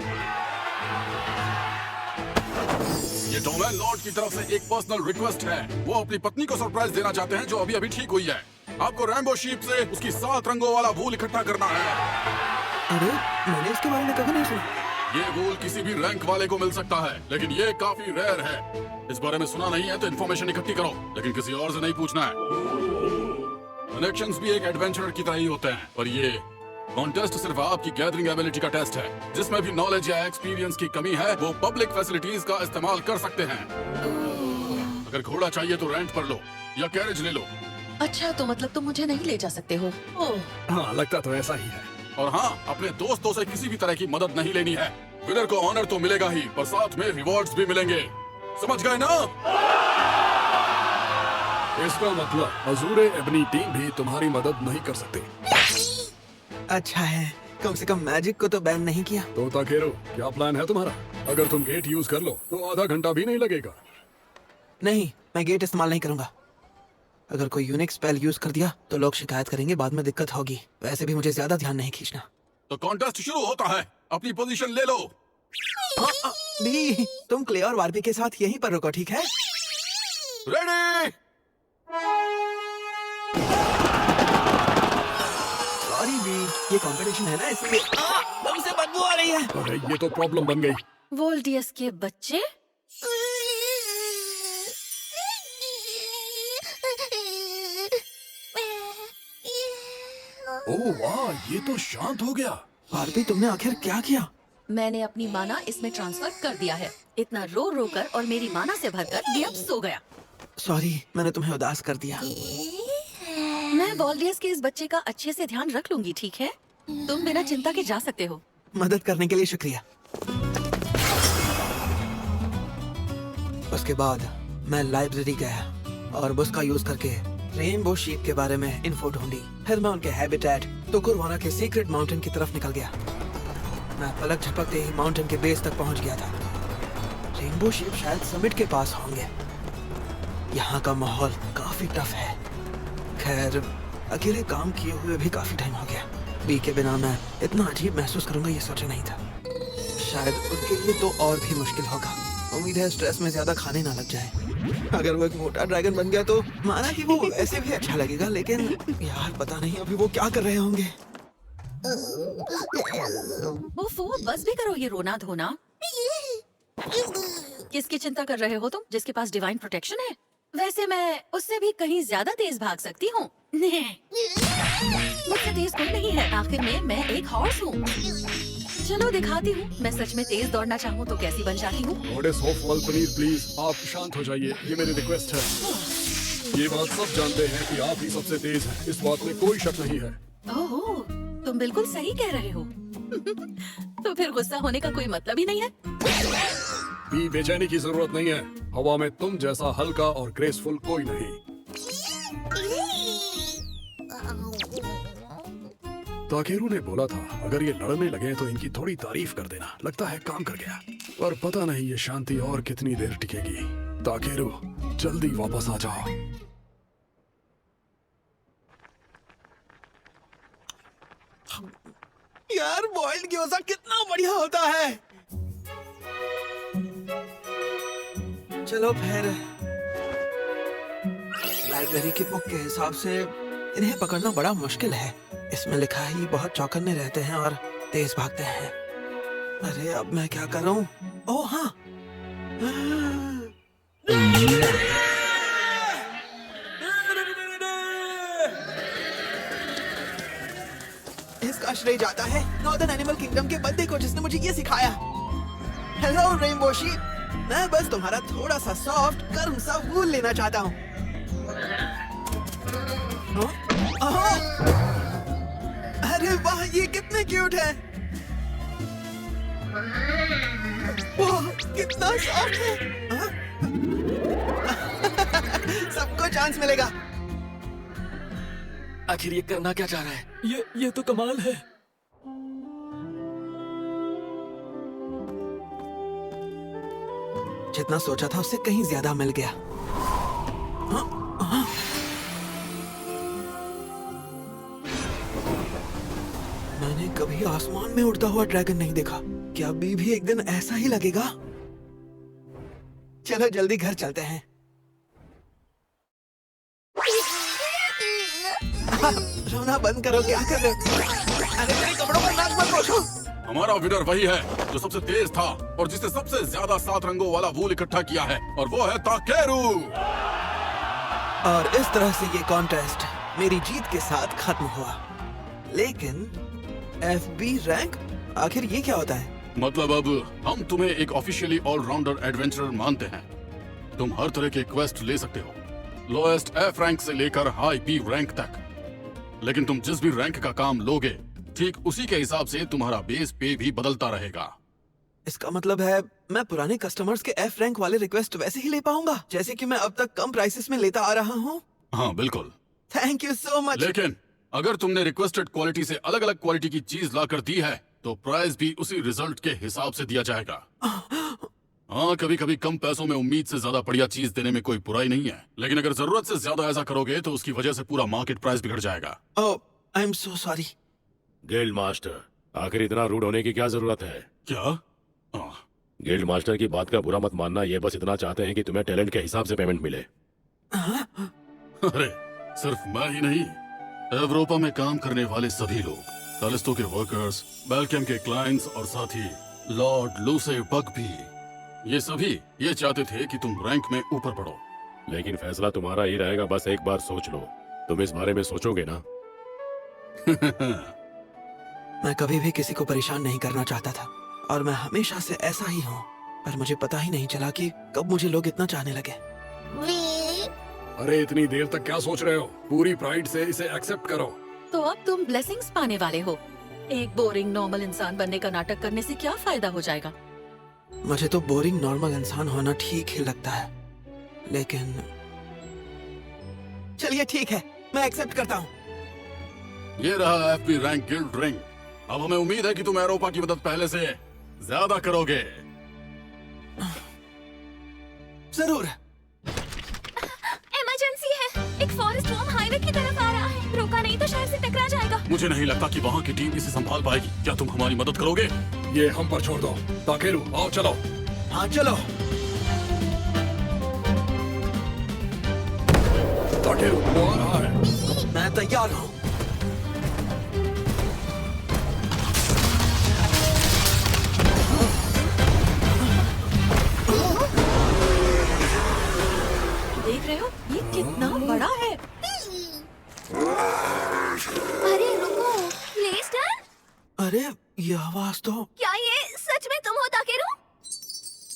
ये डोमेन लॉर्ड की तरफ से एक पर्सनल रिक्वेस्ट है। वो अपनी पत्नी को सरप्राइज देना चाहते हैं जो अभी अभी ठीक हुई है। आपको रैम्बो शीप से उसकी 7 रंगों वाला वूल इकट्ठा करना है। अरे, मैंने इसके बारे में कभी नहीं सुना। ये वूल किसी भी रैंक वाले को मिल सकता है, लेकिन ये काफी रेयर है। इस बारे में सुना नहीं है तो इन्फॉर्मेशन इकट्ठी करो, लेकिन किसी और से नहीं पूछना है। कनेक्शंस भी एक एडवेंचरर की तरह ही होते हैं, पर ये कॉन्टेस्ट सिर्फ आपकी गैदरिंग एबिलिटी का टेस्ट है। जिसमें भी नॉलेज या एक्सपीरियंस की कमी है वो पब्लिक फैसिलिटीज का इस्तेमाल कर सकते हैं। अगर घोड़ा चाहिए तो रेंट पर लो या कैरेज ले लो। अच्छा, तो मतलब तुम मुझे नहीं ले जा सकते हो? ओह, हाँ, लगता तो ऐसा ही है। और हाँ, अपने दोस्तों से किसी भी तरह की मदद नहीं लेनी है। विनर को ऑनर तो मिलेगा ही, पर साथ में रिवॉर्ड्स भी मिलेंगे। समझ गए ना? इसका मतलब अजूरे एबनी टीम भी तुम्हारी मदद नहीं कर सकते। अच्छा है, कम से कम मैजिक को तो बैन नहीं किया। तो ताकेरू, क्या प्लान है तुम्हारा? अगर तुम गेट यूज कर लो तो आधा घंटा भी नहीं लगेगा। नहीं, मैं गेट इस्तेमाल नहीं करूंगा। अगर कोई यूनिक स्पेल यूज कर दिया तो लोग शिकायत करेंगे, बाद में दिक्कत होगी। वैसे भी मुझे ज्यादा ध्यान नहीं खींचना। तो कॉन्टेस्ट शुरू होता है, अपनी पोजीशन ले लो। भी, तुम क्ले और वार्पी के साथ यहीं पर रुको, ठीक है? रेडी? सॉरी भी, ये कंपटीशन है ना, इसलिए तुमसे बदबू आ रही है। अरे, ये तो प्रॉब्लम बन गई। वोल्डियस के बच्चे? ओह वाह, ये तो शांत हो गया। वार्पी, तुमने आखिर क्या किया? मैंने अपनी माना इसमें ट्रांसफर कर दिया है। इतना रो रो कर और मेरी माना से भरकर ये अब सो गया। सॉरी, मैंने तुम्हें उदास कर दिया। मैं वोल्डियस के इस बच्चे का अच्छे से ध्यान रख लूंगी, ठीक है? तुम बिना चिंता के जा सकते हो। मदद करने के लिए शुक्रिया। उसके बाद मैं लाइब्रेरी गया और बुक का यूज करके रेनबो शीप के बारे में इन्फो ढूंढी। फिर मैं उनके हैबिटेट टोकुरवाना के सीक्रेट माउंटेन की तरफ निकल गया। मैं पलक झपकते ही माउंटेन के बेस तक पहुंच गया था। रेनबो शीप शायद समिट के पास होंगे। यहाँ का माहौल काफी टफ है। खैर, अकेले काम किए हुए भी काफी टाइम हो गया। बी के बिना मैं इतना अजीब महसूस करूंगा ये सोचा नहीं था। शायद उनके लिए तो और भी मुश्किल होगा। उम्मीद है स्ट्रेस में ज्यादा खाने ना लग जाए। अगर वो एक मोटा ड्रैगन बन गया तो माना कि वो ऐसे भी अच्छा लगेगा, लेकिन यार पता नहीं अभी वो क्या कर रहे होंगे। ओफो, बस भी करो ये रोना धोना। किसकी चिंता कर रहे हो तुम, जिसके पास डिवाइन प्रोटेक्शन है? वैसे मैं उससे भी कहीं ज्यादा तेज भाग सकती हूँ। मुझसे तेज कोई नहीं है, आखिर में मैं एक हॉर्स हूँ। चलो दिखाती हूँ, मैं सच में तेज दौड़ना चाहूँ तो कैसी बन जाती हूँ। प्लीज, आप शांत हो जाइए, ये मेरी रिक्वेस्ट है। ये बात सब जानते हैं कि आप ही सबसे तेज हैं, इस बात में कोई शक नहीं है। ओह, तुम बिल्कुल सही कह रहे हो। तो फिर गुस्सा होने का कोई मतलब ही नहीं है। भी बेचैनी की जरूरत नहीं है, हवा में तुम जैसा हल्का और ग्रेसफुल कोई नहीं। ताकेरू ने बोला था अगर ये लड़ने लगे तो इनकी थोड़ी तारीफ कर देना। लगता है काम कर गया, पर पता नहीं ये शांति और कितनी देर टिकेगी। ताकेरू, जल्दी वापस आ जाओ। यार, बॉइल्ड ग्योजा कितना बढ़िया होता है। चलो फिर, लाइब्रेरी की बुक के हिसाब से इन्हें पकड़ना बड़ा मुश्किल है। इसमें लिखा है ये बहुत चौकन्ने रहते हैं और तेज भागते हैं। अरे अब मैं क्या करूं? ओह हाँ, इसका श्रेय जाता है नॉर्दर्न एनिमल किंगडम के बंदे को जिसने मुझे ये सिखाया। हेलो रेनबो शीप, मैं बस तुम्हारा थोड़ा सा सॉफ्ट गर्म सा वूल लेना चाहता हूँ। अरे वाह, ये कितने क्यूट है। वाह, कितना सॉफ्ट है। हाँ? सबको चांस मिलेगा। आखिर ये करना क्या चाह रहा है? ये तो कमाल है। जितना सोचा था उससे कहीं ज्यादा मिल गया। हाँ? हाँ? मैंने कभी आसमान में उड़ता हुआ ड्रैगन नहीं देखा। क्या अभी भी एक दिन ऐसा ही लगेगा? चलो जल्दी घर चलते हैं। रोना बंद करो, क्या कर रहे हो? अरे तेरे कपड़ों पर नाक मत पोंछो। हमारा विनर वही है जो सबसे तेज था और जिसने सबसे ज्यादा 7 रंगों वाला वूल इकट्ठा किया है, और वो है ताकेरू। और इस तरह से ये कॉन्टेस्ट मेरी जीत के साथ खत्म हुआ। लेकिन FB रैंक, आखिर ये क्या होता है? मतलब अब हम तुम्हें एक ऑफिशियली ऑलराउंडर एडवेंचरर मानते हैं। तुम हर तरह के क्वेस्ट ले सकते हो, लोएस्ट F रैंक से लेकर हाई P रैंक तक। लेकिन तुम जिस भी रैंक का काम लोगे, ठीक उसी के हिसाब से तुम्हारा बेस पे भी बदलता रहेगा। इसका मतलब है मैं पुराने कस्टमर्स के F रैंक वाले रिक्वेस्ट वैसे ही ले पाऊंगा जैसे कि मैं अब तक कम प्राइसेस में लेता आ रहा हूँ? हाँ बिल्कुल। Thank you so much. लेकिन अगर तुमने रिक्वेस्टेड क्वालिटी से अलग अलग क्वालिटी की चीज ला कर दी है, तो प्राइस भी उसी रिजल्ट के हिसाब से दिया जाएगा। हाँ, कभी कभी कम पैसों में उम्मीद से ज्यादा बढ़िया चीज देने में कोई बुराई नहीं है, लेकिन अगर जरूरत से ज्यादा ऐसा करोगे तो उसकी वजह से पूरा मार्केट प्राइस बिगड़ जाएगा। Oh, I am so sorry. Guild master, आखिर इतना रूड होने की क्या जरूरत है? क्या? गिल्ड मास्टर की बात का बुरा मत मानना, ये बस इतना चाहते हैं कि तुम्हें टैलेंट के हिसाब से पेमेंट मिले। अरे सिर्फ मैं ही नहीं, यूरोपा में काम करने वाले सभी लोग, कैलिस्टो के वर्कर्स, बेल्कियम के क्लाइंट्स और साथ ही लॉर्ड लूसे बक भी, ये सभी ये चाहते थे कि तुम रैंक में ऊपर बढ़ो। लेकिन फैसला तुम्हारा ही रहेगा, बस एक बार सोच लो। तुम इस बारे में सोचोगे ना? मैं कभी भी किसी को परेशान नहीं करना चाहता था और मैं हमेशा से ऐसा ही हूँ, पर मुझे पता ही नहीं चला कि कब मुझे लोग इतना चाहने लगे। अरे इतनी देर तक क्या सोच रहे हो? पूरी प्राइड से इसे एक्सेप्ट करो। तो अब तुम ब्लेसिंग्स पाने वाले हो। एक बोरिंग नॉर्मल इंसान बनने का नाटक करने से क्या फायदा हो जाएगा? मुझे तो बोरिंग नॉर्मल इंसान होना ठीक ही लगता है, लेकिन चलिए ठीक है, मैं एक्सेप्ट करता हूँ। ये रहा FB रैंक गिल्ड रिंग। अब हमें उम्मीद है कि तुम यूरोपा की मदद पहले से ज्यादा करोगे। जरूर। इमरजेंसी है, एक फॉरेस्ट वॉर्म हाईवे की तरफ आ रहा है। रोका नहीं तो शहर से टकरा जाएगा। मुझे नहीं लगता कि वहाँ की टीम इसे संभाल पाएगी। क्या तुम हमारी मदद करोगे? ये हम पर छोड़ दो। ताकेरू, आओ चलो। हाँ चलो। ताकेरू, वो आ रहा है। मैं तैयार हूँ। देख रहे हो ये कितना बड़ा है? अरे रुको, लेस्टर? अरे ये आवाज तो क्या ये सच में तुम हो ताकेरू?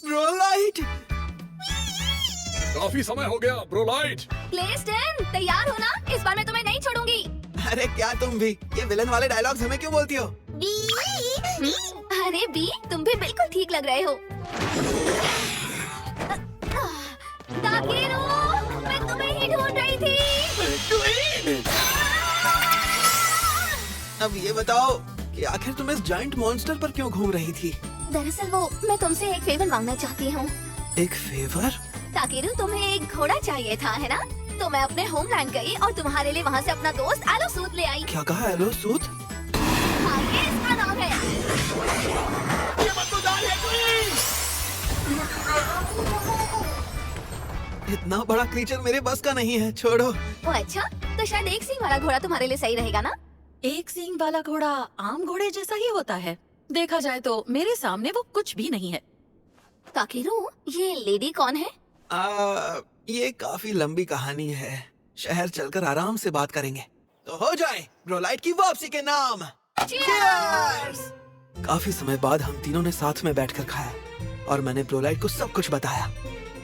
ब्रोलाइट। काफी समय हो गया ब्रोलाइट। लेस्टर, तैयार हो ना? इस बार मैं तुम्हें नहीं छोड़ूंगी। अरे क्या तुम भी ये विलन वाले डायलॉग्स हमें क्यों बोलती हो? अरे बी, तुम भी बिल्कुल ठीक लग रहे हो। ताकेरू, मैं तुम्हें ही ढूंढ रही थी। अब ये बताओ कि आखिर तुम इस जायंट मॉन्स्टर पर क्यों घूम रही थी? दरअसल वो, मैं तुमसे एक फेवर मांगना चाहती हूँ। एक फेवर? ताकेरू, तुम्हें एक घोड़ा चाहिए था, है ना? तो मैं अपने होमलैंड गई और तुम्हारे लिए वहाँ से अपना दोस्त एलो सूट ले आई। क्या कहा? एलो सूट? हाँ, ये इसका नाम है। इतना बड़ा क्रीचर मेरे बस का नहीं है, छोड़ो। ओ अच्छा, तो शायद एक सींग वाला घोड़ा तुम्हारे लिए सही रहेगा ना? एक सींग वाला घोड़ा आम घोड़े जैसा ही होता है। देखा जाए तो मेरे सामने वो कुछ भी नहीं है। ताकेरू, ये लेडी कौन है? ये काफी लंबी कहानी है, शहर चलकर आराम से बात करेंगे। तो हो जाए ब्रोलाइट की वापसी के नाम। Cheers! काफी समय बाद हम तीनों ने साथ में बैठकर खाया और मैंने ब्रोलाइट को सब कुछ बताया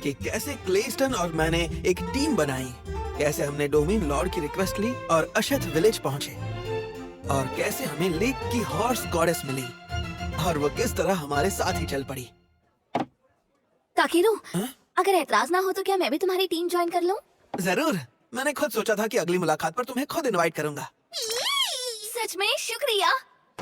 कि कैसे क्लेस्टन और मैंने एक टीम बनाई, कैसे हमने डोमिन लॉर्ड की रिक्वेस्ट ली और अशथ विलेज पहुंचे, और कैसे हमें लेक की हॉर्स गॉडेस मिली और वो किस तरह हमारे साथ ही चल पड़ी। ताकेरू, हाँ? अगर एतराज ना हो तो क्या मैं भी तुम्हारी टीम ज्वाइन कर लूं? जरूर, मैंने खुद सोचा था कि अगली मुलाकात पर तुम्हें खुद इनवाइट करूंगा। सच में शुक्रिया।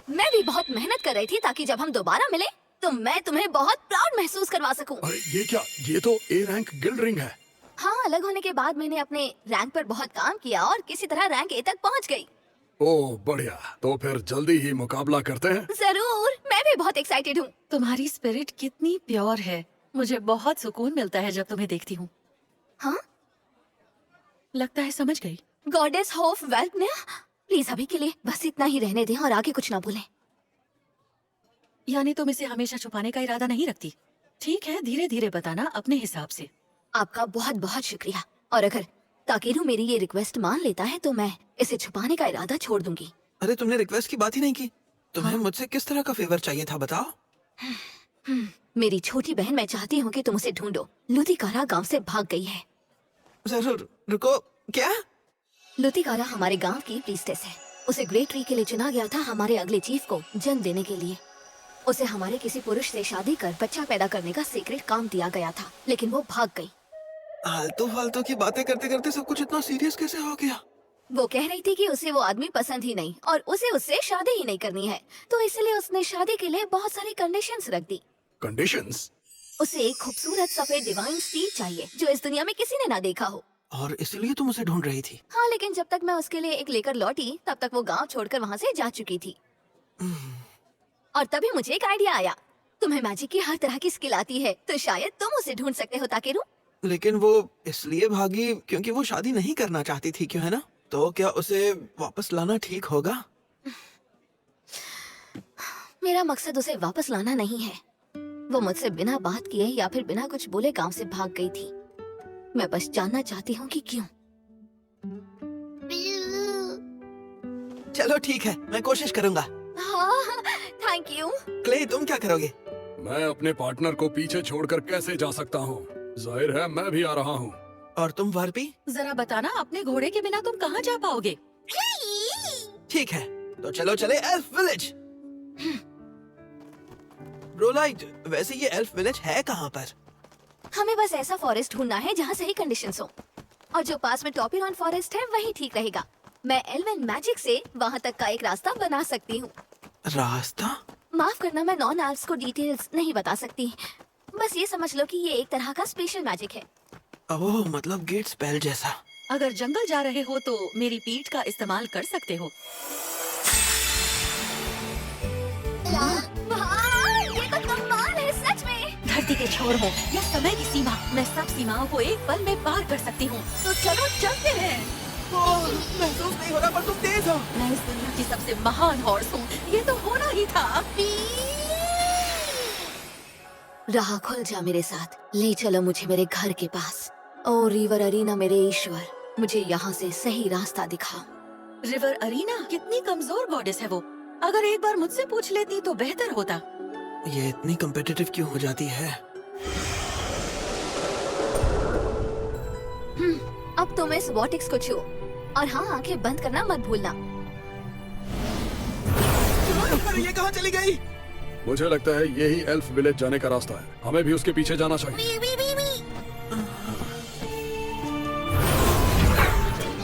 मैं भी बहुत मेहनत कर रही थी ताकि जब हम दोबारा मिले तो मैं तुम्हें बहुत प्राउड महसूस करवा सकूं। अरे ये क्या, ये तो ए रैंक गिल्ड रिंग है। हाँ, अलग होने के बाद मैंने अपने रैंक पर बहुत काम किया और किसी तरह रैंक ए तक पहुंच गई। ओह बढ़िया, तो फिर जल्दी ही मुकाबला करते हैं। जरूर, मैं भी बहुत एक्साइटेड हूँ। तुम्हारी स्पिरिट कितनी प्योर है, मुझे बहुत सुकून मिलता है जब तुम्हें देखती हूँ। हाँ? लगता है समझ गई। गॉडेस ऑफ वेल्थ ने, प्लीज अभी के लिए बस इतना ही रहने दें और आगे कुछ ना बोलें। यानी तुम इसे हमेशा छुपाने का इरादा नहीं रखती? ठीक है, धीरे धीरे बताना अपने हिसाब से। आपका बहुत बहुत शुक्रिया। और अगर ताकेरू मेरी ये रिक्वेस्ट मान लेता है तो मैं इसे छुपाने का इरादा छोड़ दूंगी। अरे तुमने रिक्वेस्ट की बात ही नहीं की। तुम्हें मुझसे किस तरह का फेवर चाहिए था, बताओ। मेरी छोटी बहन, मैं चाहती हूँ कि तुम उसे ढूंढो। लुतिकारा गांव से भाग गई है। जरूर, रुको, क्या? लुतिकारा हमारे गांव की प्रीस्टेस है। उसे ग्रेट ट्री के लिए चुना गया था हमारे अगले चीफ को जन्म देने के लिए। उसे हमारे किसी पुरुष से शादी कर बच्चा पैदा करने का सीक्रेट काम दिया गया था, लेकिन वो भाग गई। आलतू फालतू की बातें करते करते सब कुछ इतना सीरियस कैसे हो गया? वो कह रही थी कि उसे वो आदमी पसंद ही नहीं और उसे उससे शादी ही नहीं करनी है, तो इसलिए उसने शादी के लिए बहुत सारी कंडीशंस रख दी। कंडीशंस? उसे एक खूबसूरत सफेद डिवाइन स्टीड चाहिए जो इस दुनिया में किसी ने ना देखा हो। और इसलिए तुम उसे ढूंढ रही थी? हाँ, लेकिन जब तक मैं उसके लिए एक लेकर लौटी तब तक वो गांव छोड़कर वहाँ से जा चुकी थी। और तभी मुझे एक आइडिया आया। तुम्हें मैजिक की हर तरह की स्किल आती है, तो शायद तुम उसे ढूंढ सकते हो ताकेरू। लेकिन वो इसलिए भागी क्योंकि वो शादी नहीं करना चाहती थी, क्यों है ना? तो क्या उसे वापस लाना ठीक होगा? मेरा मकसद उसे वापस लाना नहीं है। वो मुझसे बिना बात किए या फिर बिना कुछ बोले गांव से भाग गई थी। मैं बस जानना चाहती हूँ कि क्यों। चलो ठीक है, मैं कोशिश करूंगा। हाँ, थैंक यू। क्ले, तुम क्या करोगे? मैं अपने पार्टनर को पीछे छोड़कर कैसे जा सकता हूँ? जाहिर है मैं भी आ रहा हूँ। और तुम वार्पी? जरा बताना, अपने घोड़े के बिना तुम कहाँ जा पाओगे? ठीक है, तो चलो चले एल्फ विलेज। ब्रोलाइट, वैसे ये एल्फ विलेज है कहाँ पर? हमें बस ऐसा फॉरेस्ट ढूंढना है जहाँ सही कंडीशंस हो, और जो पास में टॉपिरॉन फॉरेस्ट है वही ठीक रहेगा। मैं एल्वन मैजिक से वहाँ तक का एक रास्ता बना सकती हूँ। रास्ता? माफ करना, मैं नॉन एल्फ्स को डिटेल्स नहीं बता सकती। बस ये समझ लो कि ये एक तरह का स्पेशल मैजिक है। ओह, मतलब गेट स्पेल जैसा। अगर जंगल जा रहे हो तो मेरी पीठ का इस्तेमाल कर सकते हो। ये तो कमाल है सच में। धरती के छोर हो या समय की सीमा, मैं सब सीमाओं को एक पल में पार कर सकती हूँ। तो चलो चलते हैं। महसूस नहीं हो रहा पर तुम तेज हो। मैं इस दुनिया की सबसे महान हॉर्स हूँ, ये तो होना ही था। राह खुल जा मेरे साथ, ले चलो मुझे मेरे घर के पास। ओ रिवर अरीना मेरे ईश्वर, मुझे यहाँ से सही रास्ता दिखा। रिवर अरीना कितनी कमजोर गॉडेस है वो। अगर एक बार मुझसे पूछ लेती तो बेहतर होता। ये इतनी कम्पिटिटिव क्यों हो जाती है? अब तुम इस वॉटिक्स को छू, और हाँ, आंखें बंद करना मत भूलना। ये कहाँ चली गई? मुझे लगता है यही एल्फ विलेज जाने का रास्ता है। हमें भी उसके पीछे जाना चाहिए।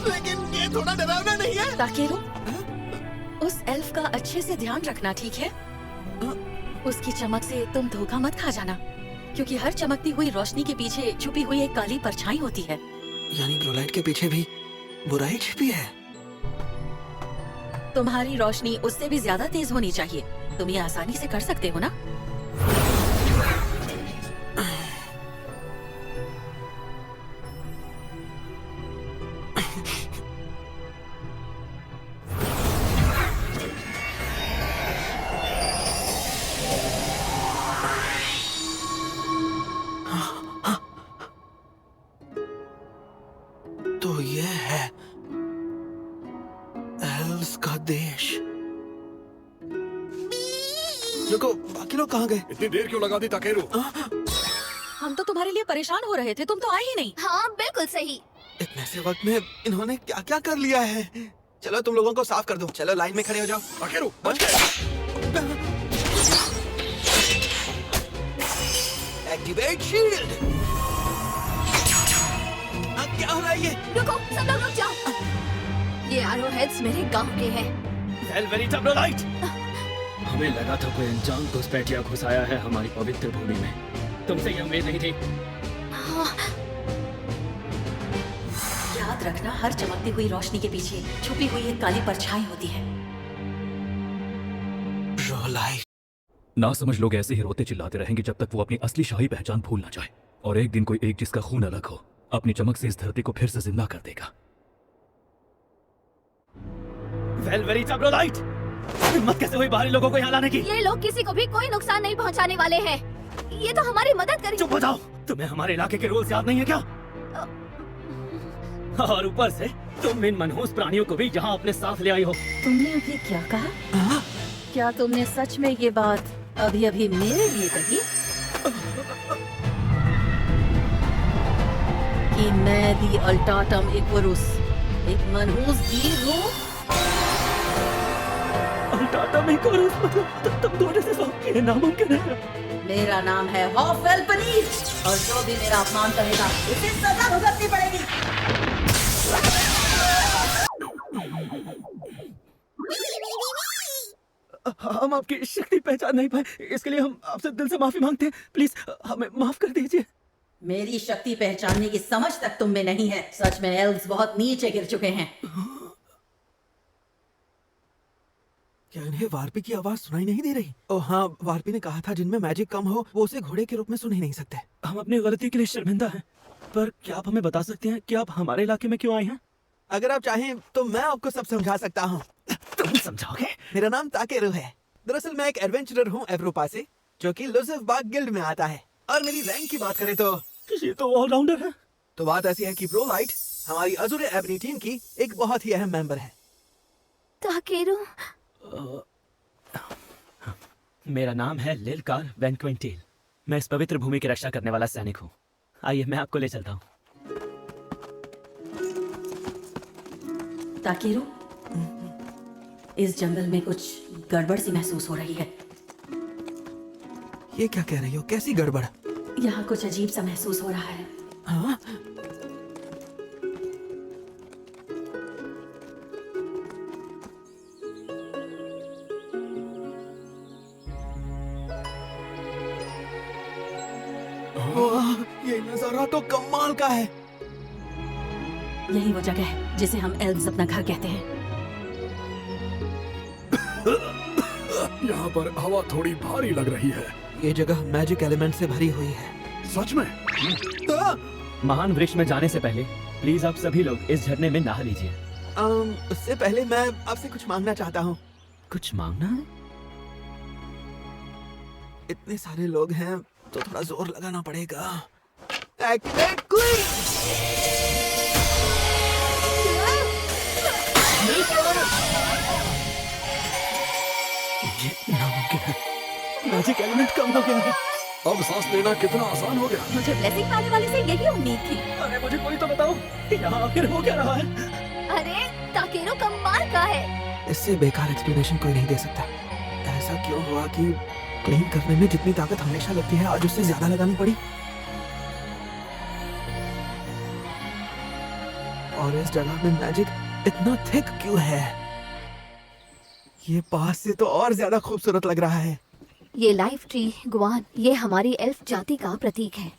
लेकिन ये थोड़ा डरावना नहीं है? ताकेरू, उस एल्फ का अच्छे से ध्यान रखना, ठीक है? उसकी चमक से तुम धोखा मत खा जाना, क्योंकि हर चमकती हुई रोशनी के पीछे छुपी हुई एक काली परछाई होती है। यानी ब्रोलाइट के पीछे भी बुराई छिपी है। तुम्हारी रोशनी उससे भी ज्यादा तेज होनी चाहिए। तुम ये आसानी से कर सकते हो ना? रुको, बाकी लोग कहाँ गए? इतनी देर क्यों लगा दी ताकेरू? हम तो तुम्हारे लिए परेशान हो रहे थे, तुम तो आए ही नहीं। हाँ बिल्कुल सही। इतने से वक्त में इन्होंने क्या क्या कर लिया है। चलो तुम लोगों को साफ कर दो। चलो लाइन में खड़े हो जाओ। ताकेरू बच गए। Activate shield. क्या हो रहा है ये? रुको, सब लोग रुक जाओ। ये एरोहेड्स मेरे गांव के हैं। हमें लगा था कोई अनजान घुसपैठिया घुस आया है हमारी पवित्र भूमि में। तुमसे ये उम्मीद नहीं थी। याद रखना, हर चमकती हुई रोशनी के पीछे छुपी हुई एक काली परछाई होती है। रोलाइट। ना समझ लोग ऐसे ही रोते चिल्लाते रहेंगे जब तक वो अपनी असली शाही पहचान भूल ना जाए। और एक दिन कोई एक जिसका खून अलग हो अपनी चमक से इस धरती को फिर से जिंदा कर देगा। हिम्मत कैसे हुई बाहरी लोगों को यहाँ लाने की? ये लोग किसी को भी कोई नुकसान नहीं पहुंचाने वाले हैं। ये तो हमारी मदद करेंगे। चुप हो जाओ, तुम्हें हमारे इलाके के रूल्स याद नहीं है क्या? और ऊपर से तुम इन मनहूस प्राणियों को भी यहाँ अपने साथ ले आई हो। तुमने अभी क्या कहा? क्या तुमने सच में ये बात अभी अभी मेरे लिए कही कि मैं दी अल्टाटम इक्वरुस एक मनहूस जीव हूँ? अल्टाटम इक्वरुस मतलब तुम दोनों से सब ये नामुमकिन है। मेरा नाम है हॉफवेल पनीर और जो भी मेरा अपमान करेगा उसे सजा भुगतनी पड़ेगी। हम आपकी शक्ति पहचान नहीं पाए, इसके लिए हम आपसे दिल से माफी मांगते हैं। प्लीज हमें माफ कर दीजिए। मेरी शक्ति पहचानने की समझ तक तुम में नहीं है। सच में एल्व्स बहुत नीचे गिर चुके हैं। क्या इन्हें वार्पी की आवाज सुनाई नहीं दे रही? ओह हाँ, वार्पी ने कहा था जिनमें मैजिक कम हो वो उसे घोड़े के रूप में सुन ही नहीं सकते। हम अपनी गलती के लिए शर्मिंदा हैं, पर क्या आप हमें बता सकते हैं कि आप हमारे इलाके में क्यों आए हैं? अगर आप चाहें तो मैं आपको सब समझा सकता हूँ। तुम समझाओगे? मेरा नाम ताकेरू है। दरअसल मैं एक एडवेंचरर हूँ एवरोपा से, जो कि लुसिफ बाग गिल्ड में आता है। और मेरी रैंक की बात करें तो ये तो ऑलराउंडर है। तो बात ऐसी है कि ब्रोलाइट हमारी अज़ुरे एबनी टीम की एक बहुत ही अहम मेंबर है। ताकेरू, मेरा नाम है लिलकार वैन क्विंटेल। मैं इस पवित्र भूमि की रक्षा करने वाला सैनिक हूँ। आइए मैं आपको ले चलता हूँ। ताकेरू, इस जंगल में कुछ गड़बड़ सी महसूस हो रही है। ये क्या कह रही हो? कैसी गड़बड़? यहाँ कुछ अजीब सा महसूस हो रहा है। हाँ? वाह, ये नजारा तो कमाल का है। यही वो जगह है जिसे हम एल्व्स अपना घर कहते हैं। यहाँ पर हवा थोड़ी भारी लग रही है। ये जगह मैजिक एलिमेंट से भरी हुई है। सच में? महान वृक्ष में जाने से पहले प्लीज आप सभी लोग इस झरने में नहा लीजिए। उससे पहले मैं आपसे कुछ मांगना चाहता हूँ। कुछ मांगना है? इतने सारे लोग हैं तो थोड़ा जोर लगाना पड़ेगा। Activate queen. ये नामुमकिन है। मैजिक एलिमेंट कम हो गया है। अब सांस लेना कितना आसान हो गया। मुझे ब्लेसिंग पाने वाले से यही उम्मीद थी। अरे मुझे कोई तो बताओ, यहाँ आखिर हो क्या रहा है? अरे ताकेरू कमाल का है। इससे बेकार एक्सप्लेनेशन कोई नहीं दे सकता। ऐसा क्यों हुआ कि क्लीन करने में जितनी ताकत हमेशा लगती है आज उससे ज्यादा लगानी पड़ी? और इस जगह में मैजिक इतना थिक क्यों है? ये पास से तो और ज्यादा खूबसूरत लग रहा है। ये लाइफ ट्री गुआन, ये हमारी एल्फ जाति का प्रतीक है।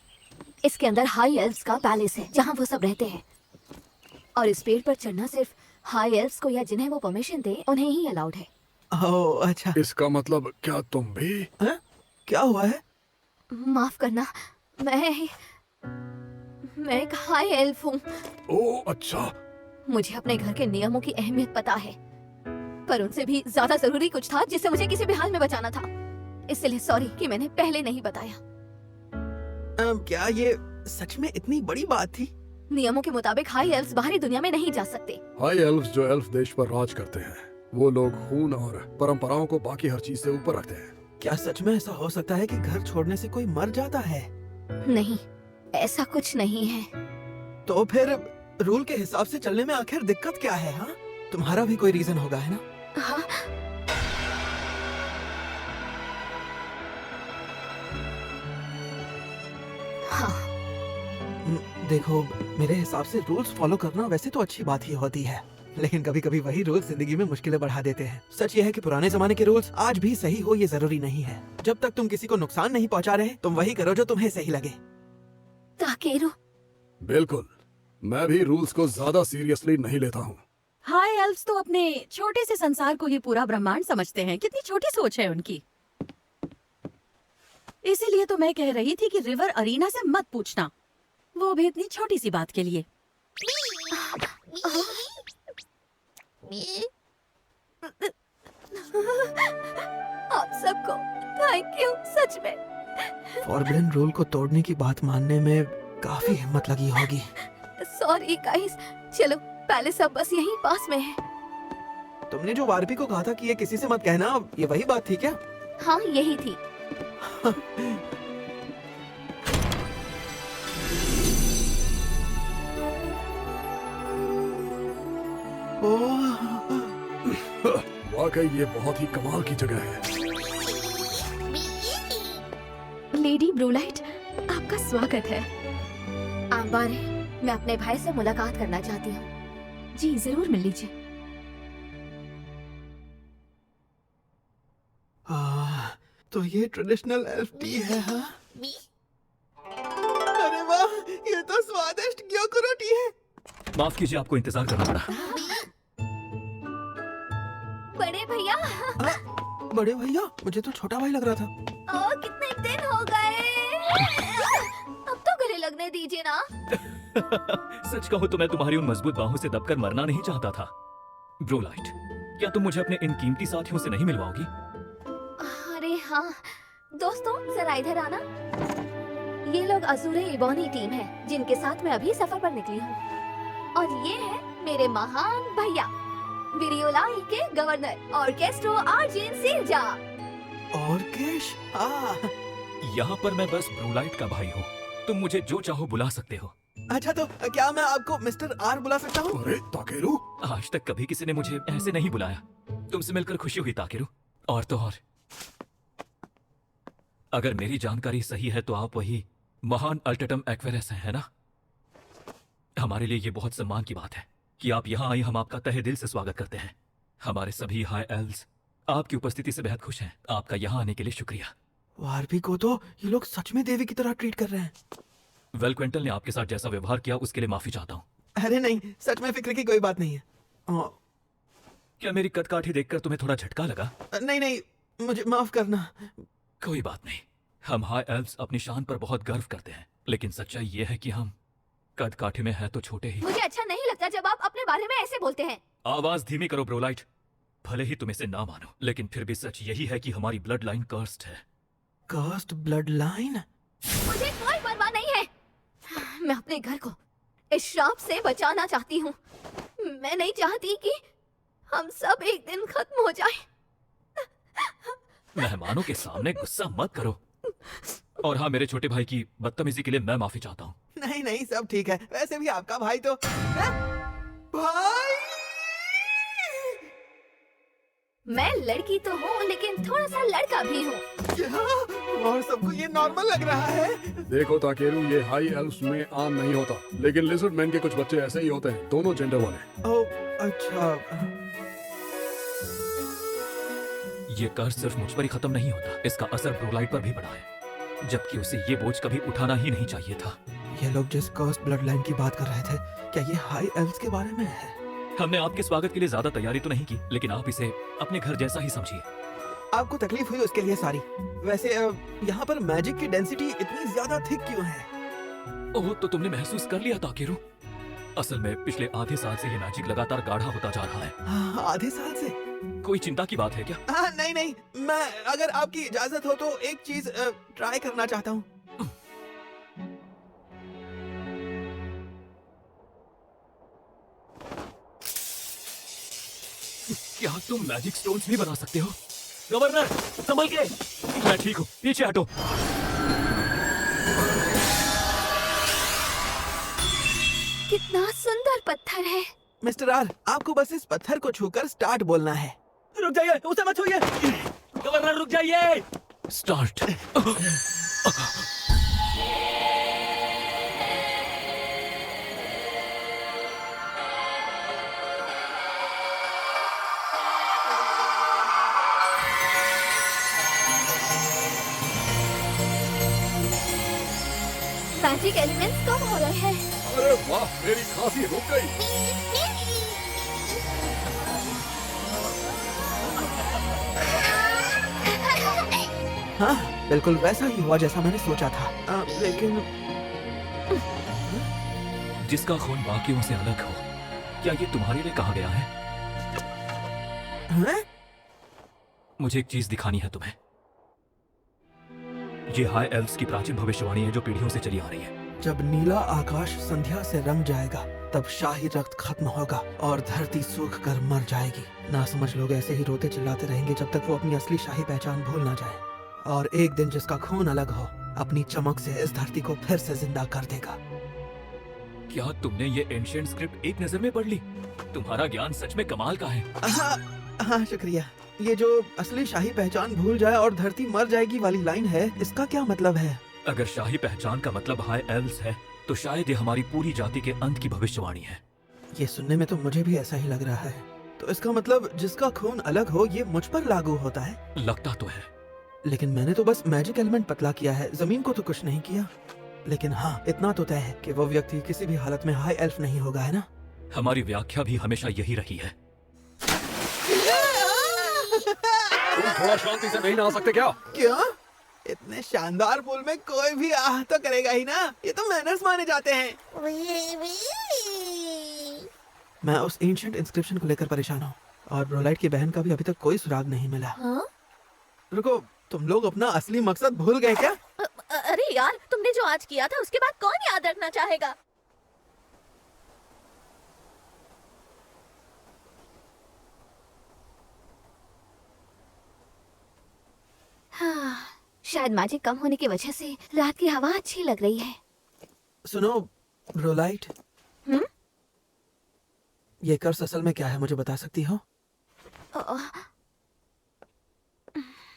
इसके अंदर हाई एल्फ्स का पैलेस है जहाँ वो सब रहते हैं। और इस पेड़ पर चढ़ना सिर्फ हाई एल्फ्स को या जिन्हें वो परमिशन दे उन्हें ही अलाउड है। ओह अच्छा। इसका मतलब क्या तुम भी? है? क्या हुआ है? माफ करना, मैं एक हाई एल्फ हूँ। ओह अच्छा। मुझे अपने घर के नियमों की अहमियत पता है, पर उनसे भी ज्यादा जरूरी कुछ था जिससे मुझे किसी भी हाल में बचाना था। इसलिए सॉरी कि मैंने पहले नहीं बताया। क्या ये सच में इतनी बड़ी बात थी? नियमों के मुताबिक हाई एल्फ्स बाहरी दुनिया में नहीं जा सकते। हाई एल्व्स जो एल्फ देश पर राज करते हैं वो लोग खून और परंपराओं को बाकी हर चीज से ऊपर रखते हैं। क्या सच में ऐसा हो सकता है कि घर छोड़ने से कोई मर जाता है? नहीं, ऐसा कुछ नहीं है। तो फिर रूल के हिसाब से चलने में आखिर दिक्कत क्या है? हाँ, तुम्हारा भी कोई रीजन होगा, है ना? हाँ, हाँ, देखो, मेरे हिसाब से रूल्स फॉलो करना वैसे तो अच्छी बात ही होती है, लेकिन कभी कभी वही रूल्स जिंदगी में मुश्किलें बढ़ा देते हैं। सच ये है कि पुराने जमाने के रूल्स आज भी सही हो ये जरूरी नहीं है। जब तक तुम किसी को नुकसान नहीं पहुंचा रहे, तुम वही करो जो तुम्हें सही लगे। ताकेरू, बिल्कुल, मैं भी रूल्स को ज्यादा सीरियसली नहीं लेता हूँ। हाय एल्व्स तो अपने छोटे से संसार को ही पूरा ब्रह्मांड समझते हैं। कितनी छोटी सोच है उनकी। इसीलिए तो मैं कह रही थी कि रिवर अरीना से मत पूछना, वो भी इतनी छोटी सी बात के लिए। आप सबको थैंक यू, सच में। फॉरबिडन रूल को तोड़ने की बात मानने में काफी हिम्मत लगी होगी। सॉरी गाइस, चलो पैलेस अब बस यहीं पास में है। तुमने जो वारपी को कहा था कि ये किसी से मत कहना, ये वही बात थी क्या? हाँ, यही थी। वाकई ये बहुत ही कमाल की जगह है। लेडी ब्रूलाइट, आपका स्वागत है। आप बारे, मैं अपने भाई से मुलाकात करना चाहती हूँ। जी जरूर, मिल लीजिए। तो ये ट्रेडिशनल एल्फ टी है, हाँ? अरे वाह, ये तो स्वादिष्ट ग्योको रोटी है। माफ कीजिए, आपको इंतजार करना पड़ा। बड़े भैया। बड़े भैया? मुझे तो छोटा भाई लग रहा था। कितने दिन हो गए। अब तो गले लगने दीजिए ना। सच कहूँ तो मैं तुम्हारी उन मजबूत बाहों से दबकर मरना नहीं चाहता था। ब्रोलाइट, क्या तुम मुझे अपने इन कीमती साथियों से नहीं मिलवाओगी? अरे हाँ, दोस्तों जरा इधर आना। ये लोग अजूरे इबोनी टीम है, जिनके साथ मैं अभी सफर पर निकली हूँ। और ये है मेरे महान भैया, विरियोलाई के गवर्नर ऑर्केस्ट्रो आर्जिन सिरजा। ऑर्केश? यहाँ पर मैं बस ब्रोलाइट का भाई हूँ। तुम मुझे जो चाहो बुला सकते हो। अच्छा, तो क्या मैं आपको मिस्टर आर बुला सकता हूँ? अरे ताकेरू, आज तक कभी किसी ने मुझे ऐसे नहीं बुलाया। तुमसे मिलकर खुशी हुई ताकेरू। और तो और, अगर मेरी जानकारी सही है तो आप वही महान अल्टेटम एक्वेरस हैं, है ना? हमारे लिए ये बहुत सम्मान की बात है कि आप यहाँ आई। हम आपका तहे दिल से स्वागत करते हैं। हमारे सभी हाई एल्व्स आपकी उपस्थिति से बेहद खुश हैं। आपका यहाँ आने के लिए शुक्रिया। वारपी को तो ये लोग सच में देवी की तरह ट्रीट कर रहे हैं। वेल क्विंटल ने आपके साथ जैसा व्यवहार किया उसके लिए माफी चाहता हूँ। अरे नहीं, सच में फिक्र की कोई बात नहीं है। क्या मेरी कदकाठी देखकर तुम्हें थोड़ा झटका लगा? नहीं नहीं, मुझे माफ करना। कोई बात नहीं। हम हाई एल्व्स अपनी शान पर बहुत गर्व करते हैं, लेकिन सच्चाई ये है कि हम कद काठी में है तो छोटे ही। मुझे अच्छा नहीं लगता जब आप अपने बारे में ऐसे बोलते हैं। आवाज धीमी करो ब्रोलाइट। भले ही तुम इसे ना मानो, लेकिन फिर भी सच यही है कि हमारी ब्लड लाइन कर्स्ड है। Cursed blood line? मुझे कोई परवाह नहीं है। मैं अपने घर को इस श्राप से बचाना चाहती हूँ। मैं नहीं चाहती कि हम सब एक दिन खत्म हो जाए। मेहमानों के सामने गुस्सा मत करो। और हाँ, मेरे छोटे भाई की बदतमीजी के लिए मैं माफी चाहता हूँ। नहीं नहीं, सब ठीक है। वैसे भी आपका भाई तो भाई। मैं लड़की तो हूँ, लेकिन थोड़ा सा लड़का भी हूँ। और सबको ये नॉर्मल लग रहा है। देखो ताकेरू, ये हाई एल्व्स में आम नहीं होता, लेकिन लिजर्ड मैन के कुछ बच्चे ऐसे ही होते हैं, दोनों जेंडर वाले। ओह अच्छा। ये कर्ज सिर्फ मुझ पर ही खत्म नहीं होता, इसका असर ब्रोलाइट पर भी पड़ा है, जबकि उसे ये बोझ कभी उठाना ही नहीं चाहिए था। ये लोग जिस कर्स्ड ब्लड लाइन की बात कर रहे थे, क्या ये हाई एल्व्स के बारे में है? हमने आपके स्वागत के लिए ज्यादा तैयारी तो नहीं की, लेकिन आप इसे अपने घर जैसा ही समझिए। आपको तकलीफ हुई उसके लिए सॉरी। वैसे यहाँ पर मैजिक की डेंसिटी इतनी ज्यादा थिक क्यों है? ओह, तो तुमने महसूस कर लिया ताकेरू? असल में पिछले आधे साल से ये मैजिक लगातार गाढ़ा होता जा रहा है। आधे साल से? कोई चिंता की बात है क्या? नहीं नहीं, मैं अगर आपकी इजाजत हो तो एक चीज ट्राई करना चाहता हूँ। क्या तुम मैजिक स्टोन्स भी बना सकते हो? गवर्नर संभल के। मैं ठीक हूँ, पीछे हटो। कितना सुंदर पत्थर है। मिस्टर आर, आपको बस इस पत्थर को छूकर स्टार्ट बोलना है। रुक जाइए, उसे मत छूइए। गवर्नर रुक जाइए। स्टार्ट। मैजिक एलिमेंट्स कम हो रहे हैं। अरे वाह, मेरी खांसी रुक गई। हाँ, बिल्कुल वैसा ही हुआ जैसा मैंने सोचा था। लेकिन जिसका खून बाकियों से अलग हो, क्या ये तुम्हारे लिए कहा गया है? हाँ? मुझे एक चीज दिखानी है तुम्हें। ये हाई एल्व्स की प्राचीन भविष्यवाणी है जो पीढ़ियों से चली आ रही है। जब नीला आकाश संध्या से रंग जाएगा, तब शाही रक्त खत्म होगा और धरती सूख कर मर जाएगी। ना समझ लोग ऐसे ही रोते चिल्लाते रहेंगे जब तक वो अपनी असली शाही पहचान भूल ना जाए। और एक दिन जिसका खून अलग हो, अपनी चमक से इस धरती को फिर से जिंदा कर देगा। क्या तुमने ये एंशिएंट स्क्रिप्ट एक नजर में पढ़ ली? तुम्हारा ज्ञान सच में कमाल का है। हाँ, शुक्रिया। ये जो असली शाही पहचान भूल जाए और धरती मर जाएगी वाली लाइन है, इसका क्या मतलब है? अगर शाही पहचान का मतलब हाई एल्व्स है, तो शायद ये हमारी पूरी जाति के अंत की भविष्यवाणी है। ये सुनने में तो मुझे भी ऐसा ही लग रहा है। तो इसका मतलब जिसका खून अलग हो, ये मुझ पर लागू होता है? लगता तो है। लेकिन मैंने तो बस मैजिक एलिमेंट पतला किया है, जमीन को तो कुछ नहीं किया। लेकिन हाँ, इतना तो तय है कि वो व्यक्ति किसी भी हालत में हाई एल्फ नहीं होगा, है ना? हमारी व्याख्या भी हमेशा यही रही है। तुम थोड़ा शांति से नहीं नहा सकते क्या? क्यों? इतने शानदार पुल में कोई भी आह तो करेगा ही ना। ये तो मैनर्स माने जाते हैं। मैं उस एंशिएंट इंस्क्रिप्शन को लेकर परेशान हूँ और ब्रोलाइट की बहन का भी अभी तक कोई सुराग नहीं मिला। हाँ? रुको, तुम लोग अपना असली मकसद भूल गए क्या? अरे यार, तुमने जो आज किया था उसके बाद कौन याद रखना चाहेगा? हाँ, शायद मैजिक कम होने की वजह से रात की हवा अच्छी लग रही है। सुनो ब्रोलाइट, हम्म? ये कर्स असल में क्या है, मुझे बता सकती हो?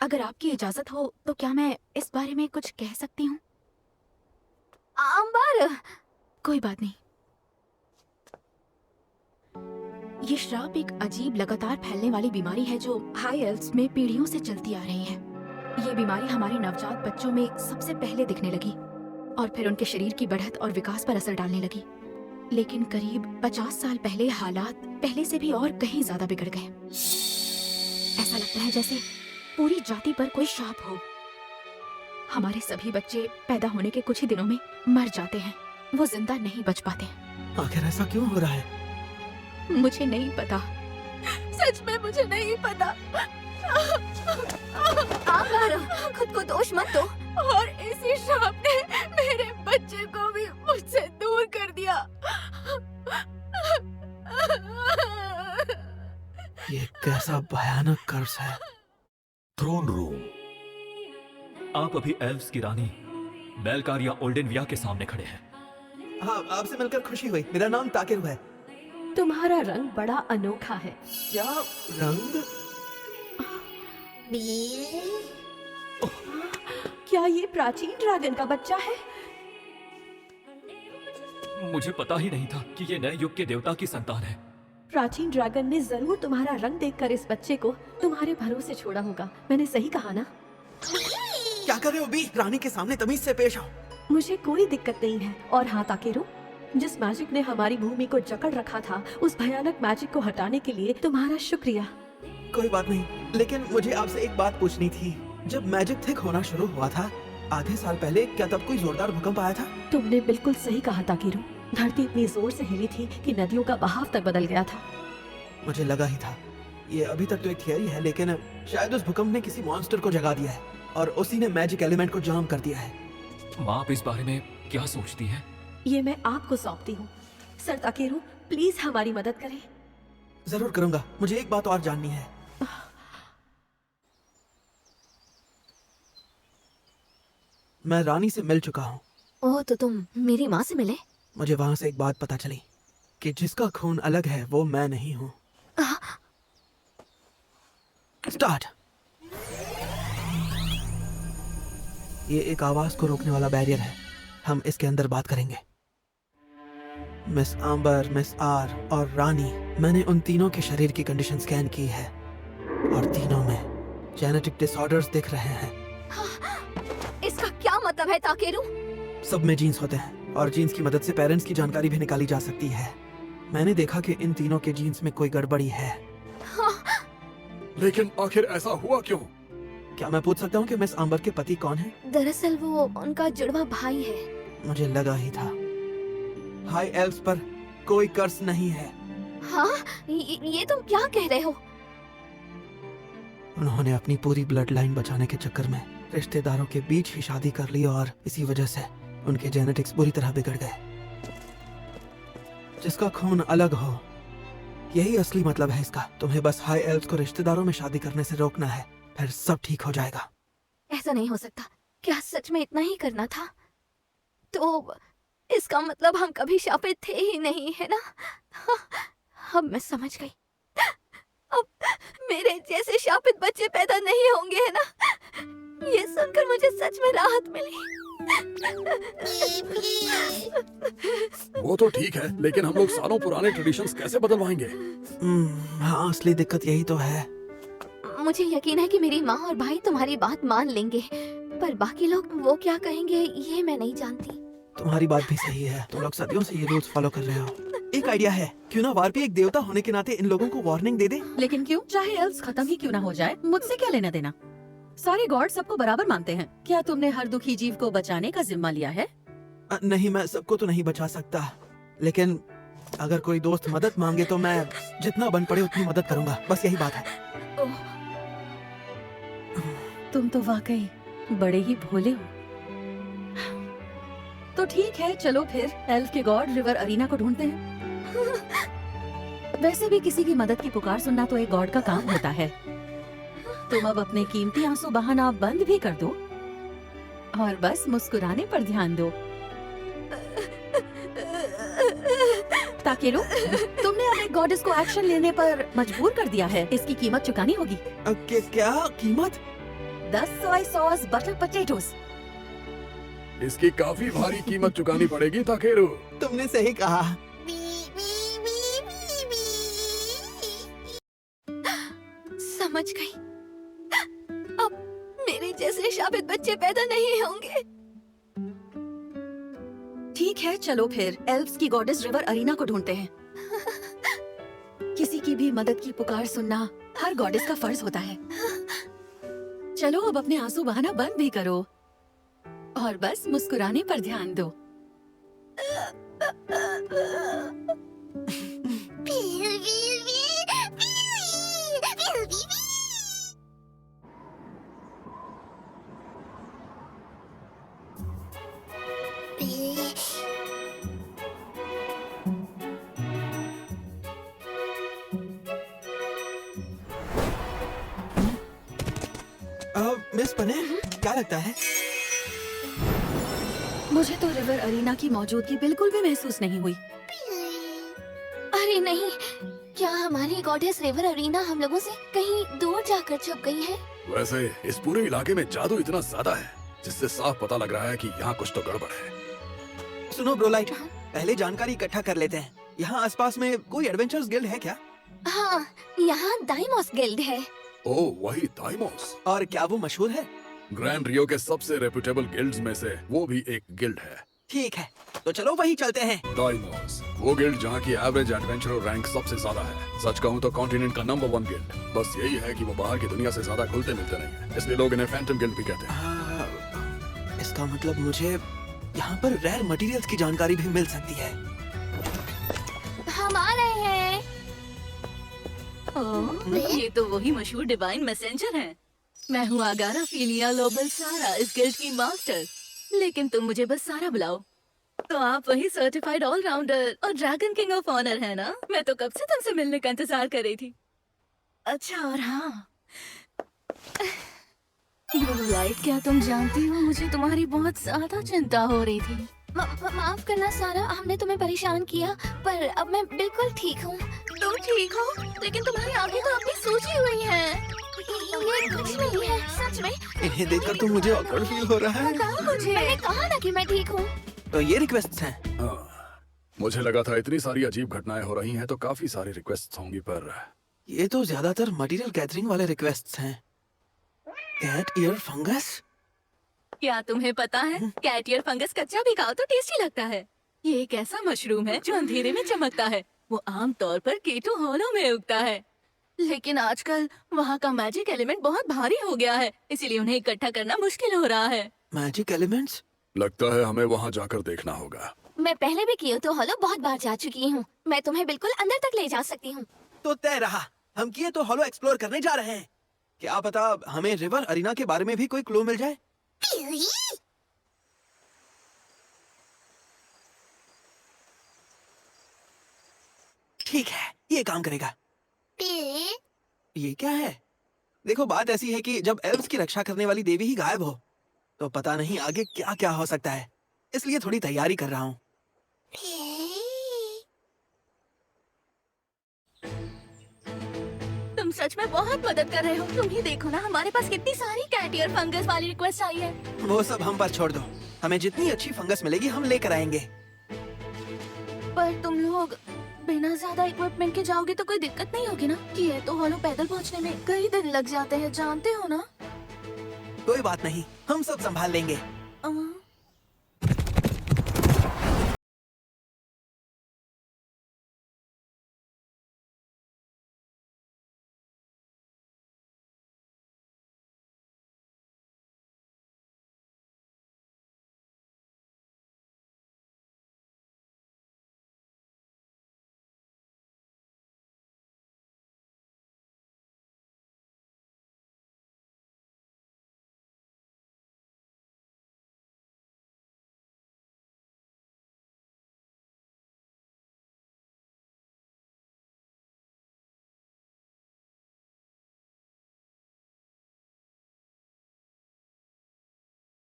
अगर आपकी इजाजत हो तो क्या मैं इस बारे में कुछ कह सकती हूँ? अंबर, कोई बात नहीं। ये श्राप एक अजीब लगातार फैलने वाली बीमारी है जो हाई एल्व्स में पीढ़ियों से चलती आ रही है। ये बीमारी हमारे नवजात बच्चों में सबसे पहले दिखने लगी और फिर उनके शरीर की बढ़त और विकास पर असर डालने लगी। लेकिन करीब 50 साल पहले हालात पहले से भी और कहीं ज्यादा बिगड़ गए। ऐसा लगता है जैसे पूरी जाति पर कोई शाप हो। हमारे सभी बच्चे पैदा होने के कुछ ही दिनों में मर जाते हैं, वो जिंदा नहीं बच पाते। आखिर ऐसा क्यों हो रहा है? मुझे नहीं पता, सच में मुझे नहीं पता। अंबर, खुद को दोष मत दो। और इसी श्राप ने मेरे बच्चे को भी मुझसे दूर कर दिया। ये कैसा भयानक कर्स है। Throne room. आप अभी एल्व्स की रानी बेलकारिया ओल्डेनविया के सामने खड़े हैं। हाँ, आपसे मिलकर खुशी हुई। मेरा नाम ताकिर है। तुम्हारा रंग बड़ा अनोखा है। क्या रंग? क्या ये प्राचीन ड्रैगन का बच्चा है? मुझे पता ही नहीं था कि ये नए युग के देवता की संतान है। प्राचीन ड्रैगन ने जरूर तुम्हारा रंग देखकर इस बच्चे को तुम्हारे भरोसे छोड़ा होगा। मैंने सही कहा ना? क्या कर रहे हो बी? रानी के सामने तमीज से पेश आओ। मुझे कोई दिक्कत नहीं है। और हाँ ताकेरू, जिस मैजिक ने हमारी भूमि को जकड़ रखा था, उस भयानक मैजिक को हटाने के लिए तुम्हारा शुक्रिया। कोई बात नहीं, लेकिन मुझे आपसे एक बात पूछनी थी। जब मैजिक थिक होना शुरू हुआ था आधे साल पहले, क्या तब कोई जोरदार भूकंप आया था? तुमने बिल्कुल सही कहा ताकेरू। धरती इतनी जोर से हिली थी कि नदियों का बहाव तक बदल गया था। मुझे लगा ही था। ये अभी तक तो एक थियरी है, लेकिन शायद उस भूकंप ने किसी मॉन्स्टर को जगा दिया है और उसी ने मैजिक एलिमेंट को जाम कर दिया है। माँ, आप इस बारे में क्या सोचती हैं? ये मैं आपको सौंपती हूँ। सर ताकेरू, प्लीज हमारी मदद करें। जरूर करूंगा। मुझे एक बात और जाननी है। मैं रानी से मिल चुका हूँ। ओह, तो तुम मेरी माँ से मिले? मुझे वहां से एक बात पता चली कि जिसका खून अलग है वो मैं नहीं हूँ। स्टार्ट। ये एक आवाज को रोकने वाला बैरियर है। हम इसके अंदर बात करेंगे। मिस आम्बर, मिस आर और रानी, मैंने उन तीनों के शरीर की कंडीशन स्कैन की है और तीनों में जेनेटिक डिसऑर्डर्स दिख रहे हैं। इसका क्या मतलब है ताकेरू? सब में जीन्स होते हैं और जीन्स की मदद से पेरेंट्स की जानकारी भी निकाली जा सकती है। मैंने देखा कि इन तीनों के जीन्स में कोई गड़बड़ी है। लेकिन आखिर ऐसा हुआ क्यों? क्या मैं पूछ सकता हूँ कि मिस आम्बर के पति कौन है? दरअसल वो उनका जुड़वा भाई है। मुझे लगा ही था। हाई एल्व्स पर कोई कर्स नहीं है। हाँ, ये तुम क्या कह रहे हो? उन्होंने अपनी पूरी ब्लड लाइन बचाने के चक्कर में रिश्तेदारों के बीच ही शादी कर ली और इसी वजह से उनके जेनेटिक्स बुरी तरह बिगड़ गए। जिसका खून अलग हो, यही असली मतलब है इसका। तुम्हें बस हाई एल्व्स को रिश्तेदारों में शादी करने से रोकना है, फिर सब ठीक हो जाएगा। ऐसा नहीं हो सकता। क्या सच में इतना ही करना था? तो इसका मतलब हम कभी शापित थे ही नहीं, है ना? अब मैं समझ गई। अब मेरे जैसे शापित बच्चे पैदा नहीं होंगे, है ना? ये सुनकर मुझे सच में राहत मिली। वो तो ठीक है, लेकिन हम लोग सालों पुराने ट्रेडिशंस कैसे बदलवाएंगे? हाँ, असली दिक्कत यही तो है। मुझे यकीन है कि मेरी माँ और भाई तुम्हारी बात मान लेंगे, पर बाकी लोग वो क्या कहेंगे ये मैं नहीं जानती। तुम्हारी बात भी सही है। तुम लोग सदियों से ये रूल्स फॉलो कर रहे हो। एक आइडिया है, क्यों ना वार्पी एक देवता होने के नाते इन लोगों को वार्निंग दे दे? लेकिन क्यों? चाहे एल्व्स खत्म ही क्यों ना हो जाए, मुझसे क्या लेना देना? सारे गॉड सबको बराबर मानते हैं। क्या तुमने हर दुखी जीव को बचाने का जिम्मा लिया है? नहीं, मैं सबको तो नहीं बचा सकता, लेकिन अगर कोई दोस्त मदद मांगे तो मैं जितना बन पड़े उतनी मदद करूंगा। बस यही बात है। तुम तो वाकई बड़े ही भोले हो। तो ठीक है, चलो फिर एल्फ के गॉड रिवर अरीना को ढूंढते हैं। वैसे भी किसी की मदद की पुकार सुनना तो एक गॉड का काम होता है। तुम अब अपने कीमती आंसू बहाना बंद भी कर दो और बस मुस्कुराने पर ध्यान दो। ताकेरू, तुमने अब एक गॉडेस को एक्शन लेने पर मजबूर कर दिया है। इसकी कीमत चुकानी होगी। क्या कीमत? 10 सोया सॉस बटर पोटैटोस। इसकी काफी भारी कीमत चुकानी पड़ेगी ताकेरू। तुमने सही कहा। समझ गई। अब मेरे जैसे शापित बच्चे पैदा नहीं होंगे। ठीक है, चलो फिर एल्व्स की गॉडेस रिवर अरीना को ढूंढते हैं। किसी की भी मदद की पुकार सुनना हर गॉडेस का फर्ज होता है। चलो अब अपने आंसू बहाना बंद भी करो और बस मुस्कुराने पर ध्यान दो। मिस पने, क्या लगता है? मुझे तो रिवर अरीना की मौजूदगी बिल्कुल भी महसूस नहीं हुई। अरे नहीं, क्या हमारी गॉडेस रिवर अरीना हम लोगों से कहीं दूर जाकर छुप गई है? वैसे इस पूरे इलाके में जादू इतना ज्यादा है जिससे साफ पता लग रहा है कि यहाँ कुछ तो गड़बड़ है। सुनो ब्रोलाइट, पहले जानकारी इकट्ठा कर लेते हैं। यहाँ आसपास में कोई एडवेंचर्स गिल्ड है क्या? हाँ, यहाँ दाइमोस गिल्ड है। ओह, वही दाइमोस। और क्या वो मशहूर है? ग्रैंड रियो के सबसे रेप्यूटेबल गिल्ड्स में से वो भी एक गिल्ड है। ठीक है, तो चलो वही चलते हैं। दाइमोस, वो गिल्ड जहाँ की एवरेज एडवेंचरर रैंक सबसे ज्यादा है। सच कहूँ तो कॉन्टिनेंट का नंबर 1 गिल्ड। बस यही है कि वो बाहर की दुनिया से ज्यादा घुलते मिलते नहीं है, इसलिए लोग इन्हें फैंटम गिल्ड भी कहते हैं। इसका मतलब मुझे यहाँ पर रेयर मटेरियल्स की जानकारी भी मिल सकती है। हम आ रहे हैं। ये तो वही मशहूर डिवाइन मैसेंजर हैं। मैं हूँ आगारा फिलिया लोबल सारा, इस गिल्ड की मास्टर। लेकिन तुम मुझे बस सारा बुलाओ। तो आप वही सर्टिफाइड ऑलराउंडर और ड्रैगन किंग ऑफ ऑनर है ना? मैं तो कब से तुमसे मिलने का इंतजार कर रही थी। अच्छा, और हाँ, लाइट, क्या तुम जानती हो मुझे तुम्हारी बहुत ज्यादा चिंता हो रही थी। माफ करना सारा, हमने तुम्हें परेशान किया, पर अब मैं बिल्कुल ठीक हूँ। तुम ठीक हो? लेकिन तुम्हारी आंखें तो अपनी सूजी हुई हैं। ये कुछ नहीं है, सच में। इन्हें देखकर तो मुझे ऑकवर्ड फील हो रहा है। बताओ मुझे। मैंने कहा ना कि मैं ठीक हूँ। तो ये रिक्वेस्ट हैं। मुझे लगा था इतनी सारी अजीब घटनाएं हो रही हैं तो काफी सारी रिक्वेस्ट होंगी, पर ये तो ज्यादातर मटेरियल गैदरिंग वाले रिक्वेस्ट हैं। Cat ear fungus? क्या तुम्हें पता है, कैट ईयर फंगस कच्चा भी खाओ तो टेस्टी लगता है। ये एक ऐसा मशरूम है जो अंधेरे में चमकता है। वो आमतौर पर केटो हॉलो में उगता है, लेकिन आजकल वहाँ का मैजिक एलिमेंट बहुत भारी हो गया है, इसीलिए उन्हें इकट्ठा करना मुश्किल हो रहा है। Magic elements? लगता है हमें वहां जाकर देखना होगा। मैं पहले भी कियोटो हॉलो बहुत बार जा चुकी हूँ। मैं तुम्हें बिल्कुल अंदर तक ले जा सकती हूँ। तो तय रहा, हम कियोटो हॉलो एक्सप्लोर करने जा रहे हैं। क्या पता हमें रिवर अरीना के बारे में भी कोई क्लू मिल जाए। ठीक है, ये काम करेगा। ये क्या है? देखो, बात ऐसी है कि जब एल्व्स की रक्षा करने वाली देवी ही गायब हो तो पता नहीं आगे क्या क्या हो सकता है, इसलिए थोड़ी तैयारी कर रहा हूँ। तुम सच में बहुत मदद कर रहे हो। तुम ही देखो ना, हमारे पास कितनी सारी कैट ईयर फंगस वाली रिक्वेस्ट आई है। वो सब हम पर छोड़ दो, हमें जितनी अच्छी फंगस मिलेगी हम लेकर आएंगे। पर तुम लोग बिना ज्यादा इक्विपमेंट के जाओगे तो कोई दिक्कत नहीं होगी ना? कि ये तो हॉलो पैदल पहुंचने में कई दिन लग जाते हैं, जानते हो ना? कोई बात नहीं, हम सब संभाल लेंगे।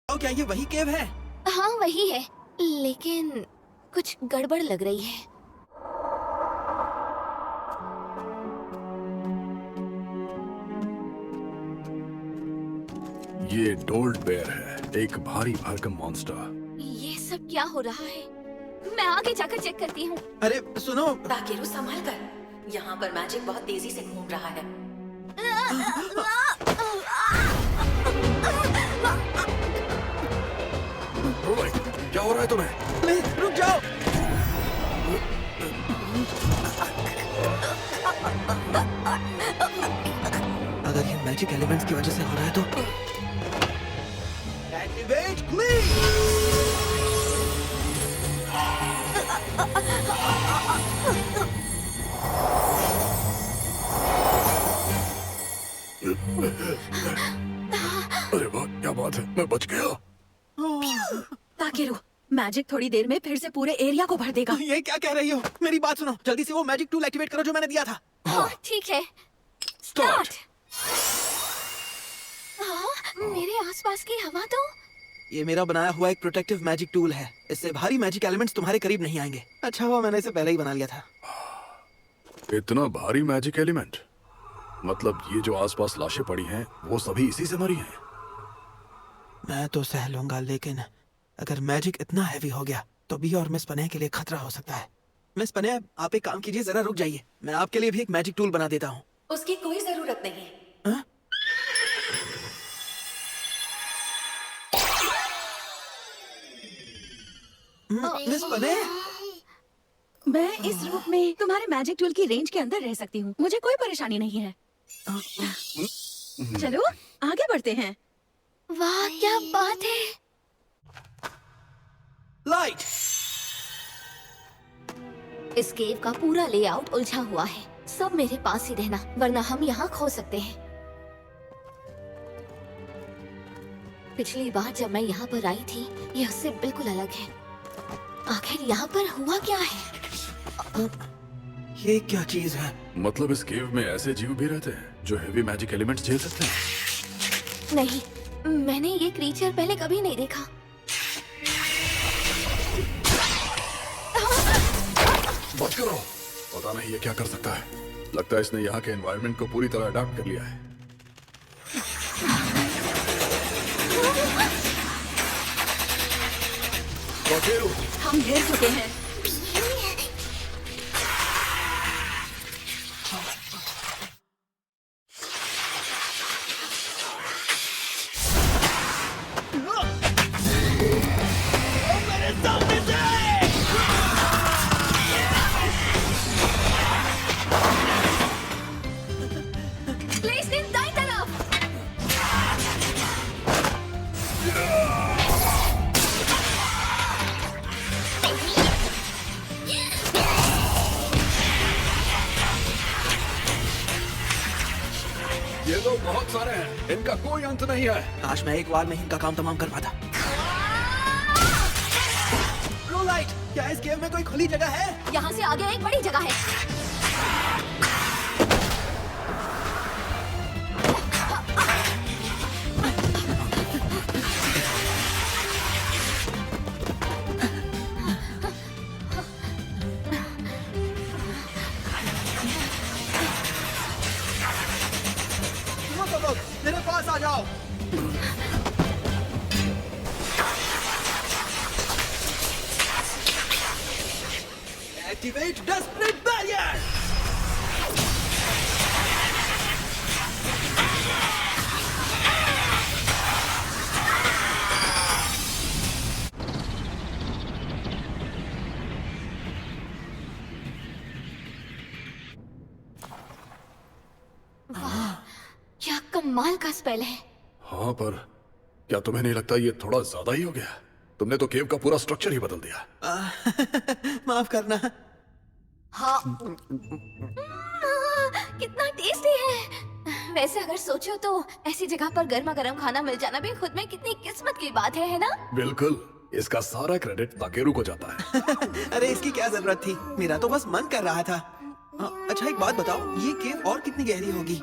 क्या ये वही केव है? हाँ वही है, लेकिन कुछ गड़बड़ लग रही है। ये डोल्ड बेयर है, एक भारी भरकम मॉन्स्टर। ये सब क्या हो रहा है? मैं आगे जाकर चेक करती हूँ। अरे सुनो, ताकेरू संभल कर, यहाँ पर मैजिक बहुत तेजी से घूम रहा है। क्या हो रहा है तुम्हें? रुक जाओ। अगर ये मैजिक एलिमेंट्स की वजह से हो रहा है तो एक्टिवेट अरे वाह, क्या बात है, मैं बच गया। ताकेरू, मैजिक थोड़ी देर में फिर से पूरे एरिया को भर देगा। ये क्या कह रही हो? मेरी बात सुनो, जल्दी से वो मैजिक टूल एक्टिवेट करो जो मैंने दिया था। हाँ ठीक है, स्टार्ट। मेरे आसपास की हवा तो ये मेरा बनाया हुआ एक प्रोटेक्टिव मैजिक टूल है। इससे भारी मैजिक एलिमेंट्स तुम्हारे करीब नहीं आएंगे। अच्छा हुआ मैंने इसे पहले ही बना लिया था। इतना भारी मैजिक एलिमेंट, मतलब ये जो आसपास लाशें पड़ी हैं वो सभी इसी से मरी हैं। मैं तो सह लूंगा, लेकिन अगर मैजिक इतना हैवी हो गया तो बी और मिस पने के लिए खतरा हो सकता है। मिस पने, आप एक काम कीजिए, जरा रुक जाइए, मैं आपके लिए भी एक मैजिक टूल बना देता हूँ। उसकी कोई जरूरत नहीं है। हाँ? मिस पने, मैं इस रूप में तुम्हारे मैजिक टूल की रेंज के अंदर रह सकती हूँ, मुझे कोई परेशानी नहीं है। चलो आगे बढ़ते हैं। वाह क्या बात है। लाइट। इस केव का पूरा लेआउट उलझा हुआ है। सब मेरे पास ही रहना, वरना हम यहाँ खो सकते हैं। पिछली बार जब मैं यहाँ पर आई थी यह उससे बिल्कुल अलग है। आखिर यहाँ पर हुआ क्या है? ये क्या चीज है? मतलब इस केव में ऐसे जीव भी रहते हैं जो हेवी मैजिक एलिमेंट्स झेल सकते हैं? नहीं, मैंने ये क्रीचर पहले कभी नहीं देखा। मत करो। पता नहीं ये क्या कर सकता है। लगता है इसने यहाँ के एनवायरनमेंट को पूरी तरह अडॉप्ट कर लिया है। वकील, हम घेर चुके हैं। प्लेसमेंट दाईं तरफ। ये लोग बहुत सारे हैं, इनका कोई अंत नहीं है। काश मैं एक बार में इनका काम तमाम कर पाता। ब्लू लाइट, क्या इस केव में कोई खुली जगह है? यहाँ से आगे एक बड़ी जगह है। तुम सब लोग मेरे पास आ जाओ। Activate Desperate Barrier! क्या कमाल का स्पेल है। हाँ, पर क्या तुम्हें नहीं लगता ये थोड़ा ज्यादा ही हो गया? तुमने तो केव का पूरा स्ट्रक्चर ही बदल दिया। माफ करना। हाँ। कितना टेस्टी है। वैसे अगर सोचो तो ऐसी जगह पर गर्मा गर्म खाना मिल जाना भी खुद में कितनी किस्मत की बात है ना? बिल्कुल, इसका सारा क्रेडिट ताकेरू को जाता है। अरे इसकी क्या जरूरत थी, मेरा तो बस मन कर रहा था। अच्छा एक बात बताओ, ये केव और कितनी गहरी होगी?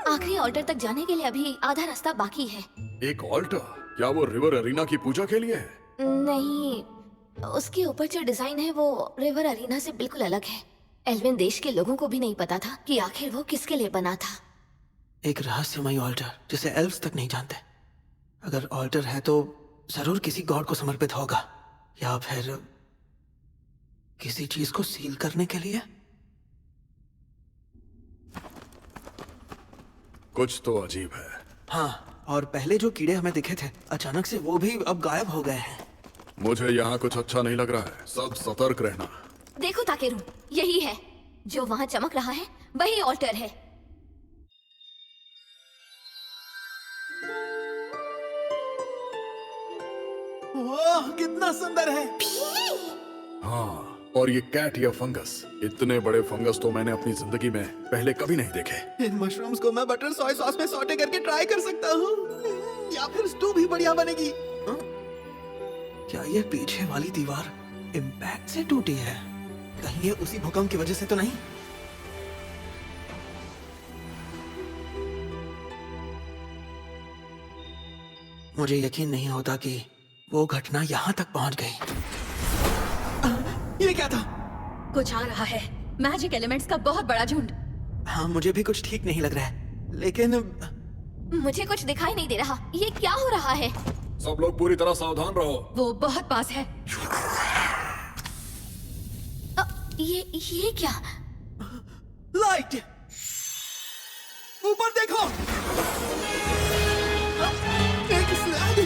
आखिरी ऑल्टर तक जाने के लिए अभी आधा रास्ता बाकी है। एक ऑल्टर? क्या वो रिवर अरीना की पूजा के लिए है? नहीं, उसके ऊपर जो डिजाइन है वो रिवर अरीना से बिल्कुल अलग है। एल्विन देश के लोगों को भी नहीं पता था कि आखिर वो किसके लिए बना था। एक रहस्यमय ऑल्टर जिसे एल्व्स तक नहीं जानते। अगर ऑल्टर है तो जरूर किसी गॉड को समर्पित होगा, या फिर किसी चीज को सील करने के लिए। कुछ तो अजीब है। हाँ, और पहले जो कीड़े हमें दिखे थे अचानक से वो भी अब गायब हो गए हैं। मुझे यहाँ कुछ अच्छा नहीं लग रहा है। सब सतर्क रहना। देखो ताकेरू, यही है जो वहाँ चमक रहा है, वही ऑल्टर है। वाह, कितना सुंदर है। हाँ, और ये कैट या फंगस, इतने बड़े फंगस तो मैंने अपनी जिंदगी में पहले कभी नहीं देखे। इन मशरूम्स को मैं बटर सोया सॉस में सौटे करके ट्राई कर सकता हूँ, या फिर स्टू भी बढ़िया बनेगी। क्या ये पीछे वाली दीवार इम्पैक्ट से टूटी है? कहीं ये उसी भूकंप की वजह से तो नहीं? मुझे यकीन नहीं होता कि वो घटना यहाँ तक पहुँच गई। ये क्या था? कुछ आ रहा है, मैजिक एलिमेंट्स का बहुत बड़ा झुंड। हाँ, मुझे भी कुछ ठीक नहीं लग रहा है, लेकिन मुझे कुछ दिखाई नहीं दे रहा। ये क्या हो रहा है? सब लोग पूरी तरह सावधान रहो। वो बहुत पास है। ये क्या? लाइट, ऊपर देखो। एक स्लैब।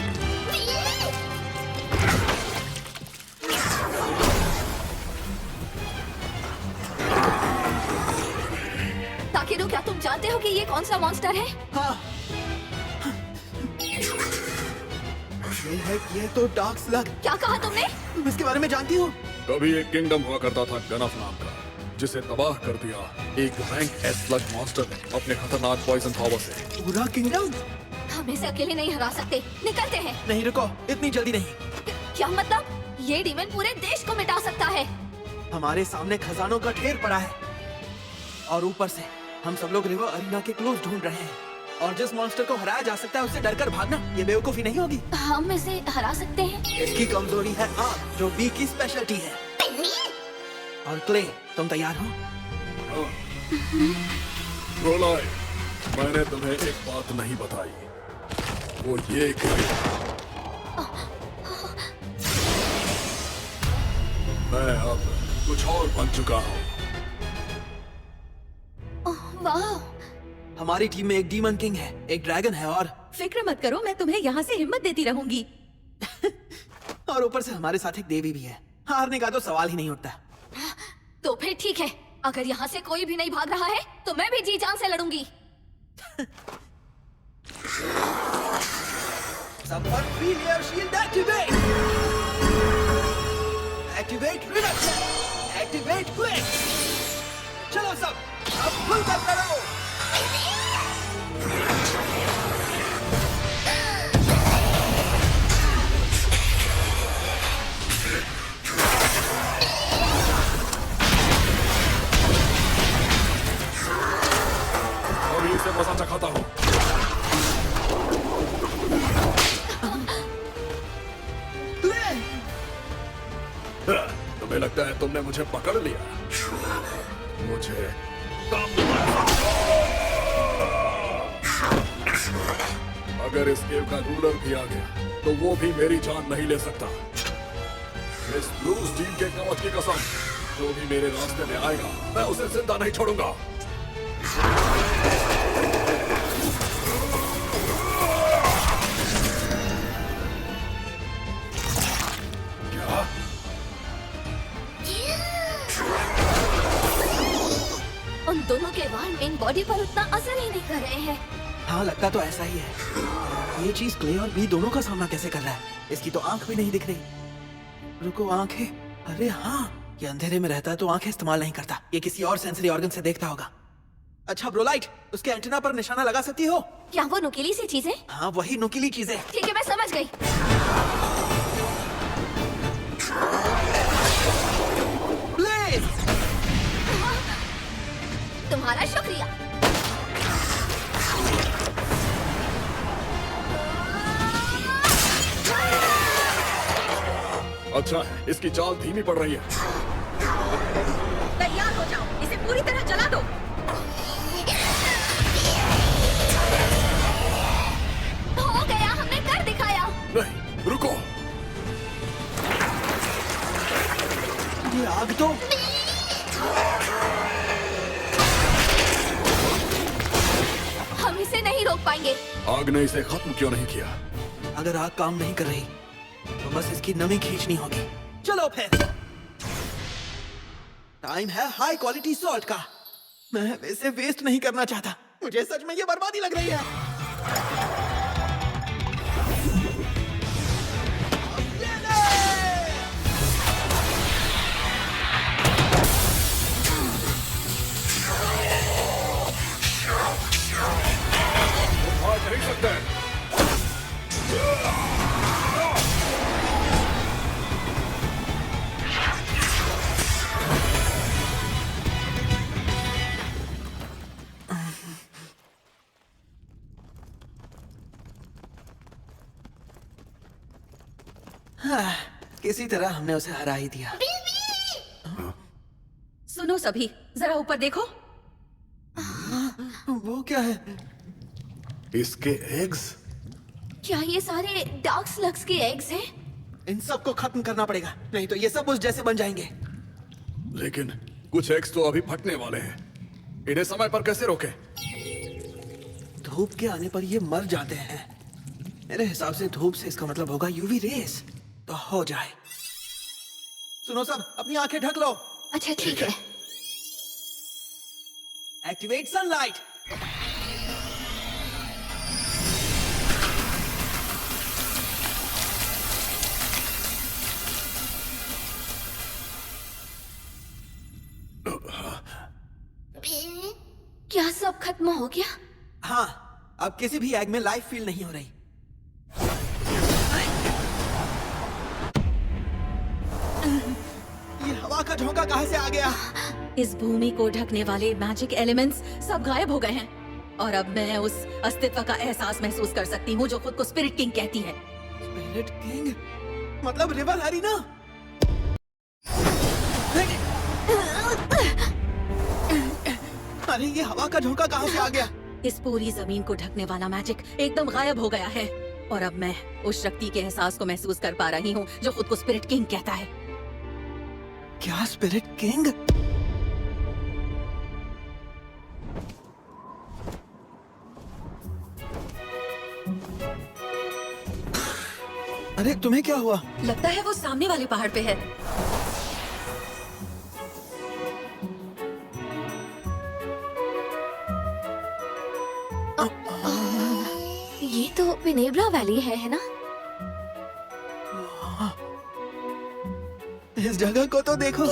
ताकेरू, क्या तुम जानते हो कि ये कौन सा मॉन्स्टर है? हाँ, ये तो डार्क स्लग। क्या कहा तुमने? तुम इसके बारे में जानती हो? कभी एक किंगडम हुआ करता था गनफ नाम का, जिसे तबाह कर दिया एक रैंक एस स्लग मॉन्स्टर ने अपने खतरनाक पॉइजन पावर से। पूरा किंगडम? हम इसे अकेले नहीं हरा सकते। निकलते हैं। नहीं, रुको, इतनी जल्दी नहीं। क्या मतलब? ये डीमन पूरे देश को मिटा सकता है। हमारे सामने खजानों का ढेर पड़ा है, और ऊपर से हम सब लोग रिवर अरीना के क्लोज ढूंढ रहे हैं। और जिस मॉन्स्टर को हराया जा सकता है उससे डरकर भागना ये बेवकूफी नहीं होगी। हम इसे हरा सकते हैं। इसकी कमजोरी है आग, जो बी की स्पेशलिटी है। और क्ले, तुम तैयार हो? रोलाई, मैंने तुम्हें एक बात नहीं बताई, वो ये कि मैं अब कुछ और बन चुका हूँ। वाह, हमारी टीम में एक डीमन किंग है, एक ड्रैगन है और फिक्र मत करो, मैं तुम्हें यहाँ से हिम्मत देती रहूंगी। और ऊपर से हमारे साथ एक देवी भी है। हारने का तो सवाल ही नहीं उठता। तो फिर ठीक है, अगर यहाँ से कोई भी नहीं भाग रहा है तो मैं भी जी जान से लड़ूंगी। Someone feel your shield activate! Activate reduction! Activate quick! चलो सब, अब खुलकर लड़ो! अभी इसे मजा चखाता हूँ। तुम्हें लगता है तुमने मुझे पकड़ लिया? मुझे अगर इस गेम का रूलर भी आ गया तो वो भी मेरी जान नहीं ले सकता। इस ब्लूज टीम के कवच की कसम, जो भी मेरे रास्ते में आएगा मैं उसे जिंदा नहीं छोड़ूंगा। उन दोनों के वार मेन बॉडी पर उतना असर ही नहीं कर रहे हैं। हाँ, लगता तो ऐसा ही है। ये चीज क्ले और बी दोनों का सामना कैसे कर रहा है? इसकी तो आंख भी नहीं दिख रही। रुको, आंखें? अरे हाँ, ये अंधेरे में रहता है तो आंखें इस्तेमाल नहीं करता। ये किसी और सेंसरी ऑर्गन से देखता होगा। अच्छा ब्रोलाइट, उसके एंटेना पर निशाना लगा सकती हो? क्या वो नुकीली सी चीजें? हाँ, वही नुकीली चीजें। ठीक है, मैं समझ गई। ब्लेज! तुम्हारा शुक्रिया। अच्छा है, इसकी चाल धीमी पड़ रही है। तैयार हो जाओ, इसे पूरी तरह जला दो। हो गया, हमने कर दिखाया। नहीं, रुको। ये आग तो हम इसे नहीं रोक पाएंगे। आग ने इसे खत्म क्यों नहीं किया? अगर आग काम नहीं कर रही तो बस इसकी नमी खींचनी होगी। चलो फिर, टाइम है हाई क्वालिटी सॉल्ट का। मैं इसे वेस्ट नहीं करना चाहता। मुझे सच में ये बर्बादी लग रही है। भाग नहीं सकते। हाँ, किसी तरह हमने उसे हरा ही दिया। सुनो सभी, जरा ऊपर देखो। वो क्या है? इसके एग्स? क्या ये सारे डार्क स्लग्स के एग्स हैं? इन सबको खत्म करना पड़ेगा, नहीं तो ये सब उस जैसे बन जाएंगे। लेकिन कुछ एग्स तो अभी फटने वाले हैं। इन्हें समय पर कैसे रोके? धूप के आने पर ये मर जाते हैं। मेरे हिसाब से धूप से इसका मतलब होगा यूवी रेस। तो हो जाए। सुनो सब, अपनी आंखें ढक लो। अच्छा ठीक है। Activate sunlight. क्या सब खत्म हो गया? हाँ, अब किसी भी एग में लाइफ फील नहीं हो रही। ये हवा का झोंका कहाँ से आ गया? इस भूमि को ढकने वाले मैजिक एलिमेंट्स सब गायब हो गए हैं। और अब मैं उस अस्तित्व का एहसास महसूस कर सकती हूँ जो खुद को स्पिरिट किंग कहती है। स्पिरिट किंग मतलब रिवर हरीना। अरे ये हवा का झोंका कहाँ से आ गया? इस पूरी जमीन को ढकने वाला मैजिक एकदम गायब हो गया है और अब मैं उस शक्ति के एहसास को महसूस कर पा रही हूँ जो खुद को स्पिरिट किंग कहता है। क्या स्पिरिट किंग? अरे तुम्हें क्या हुआ? लगता है वो सामने वाले पहाड़ पे है। ये तो विनेब्रा वैली है ना? इस जगह को तो देखो।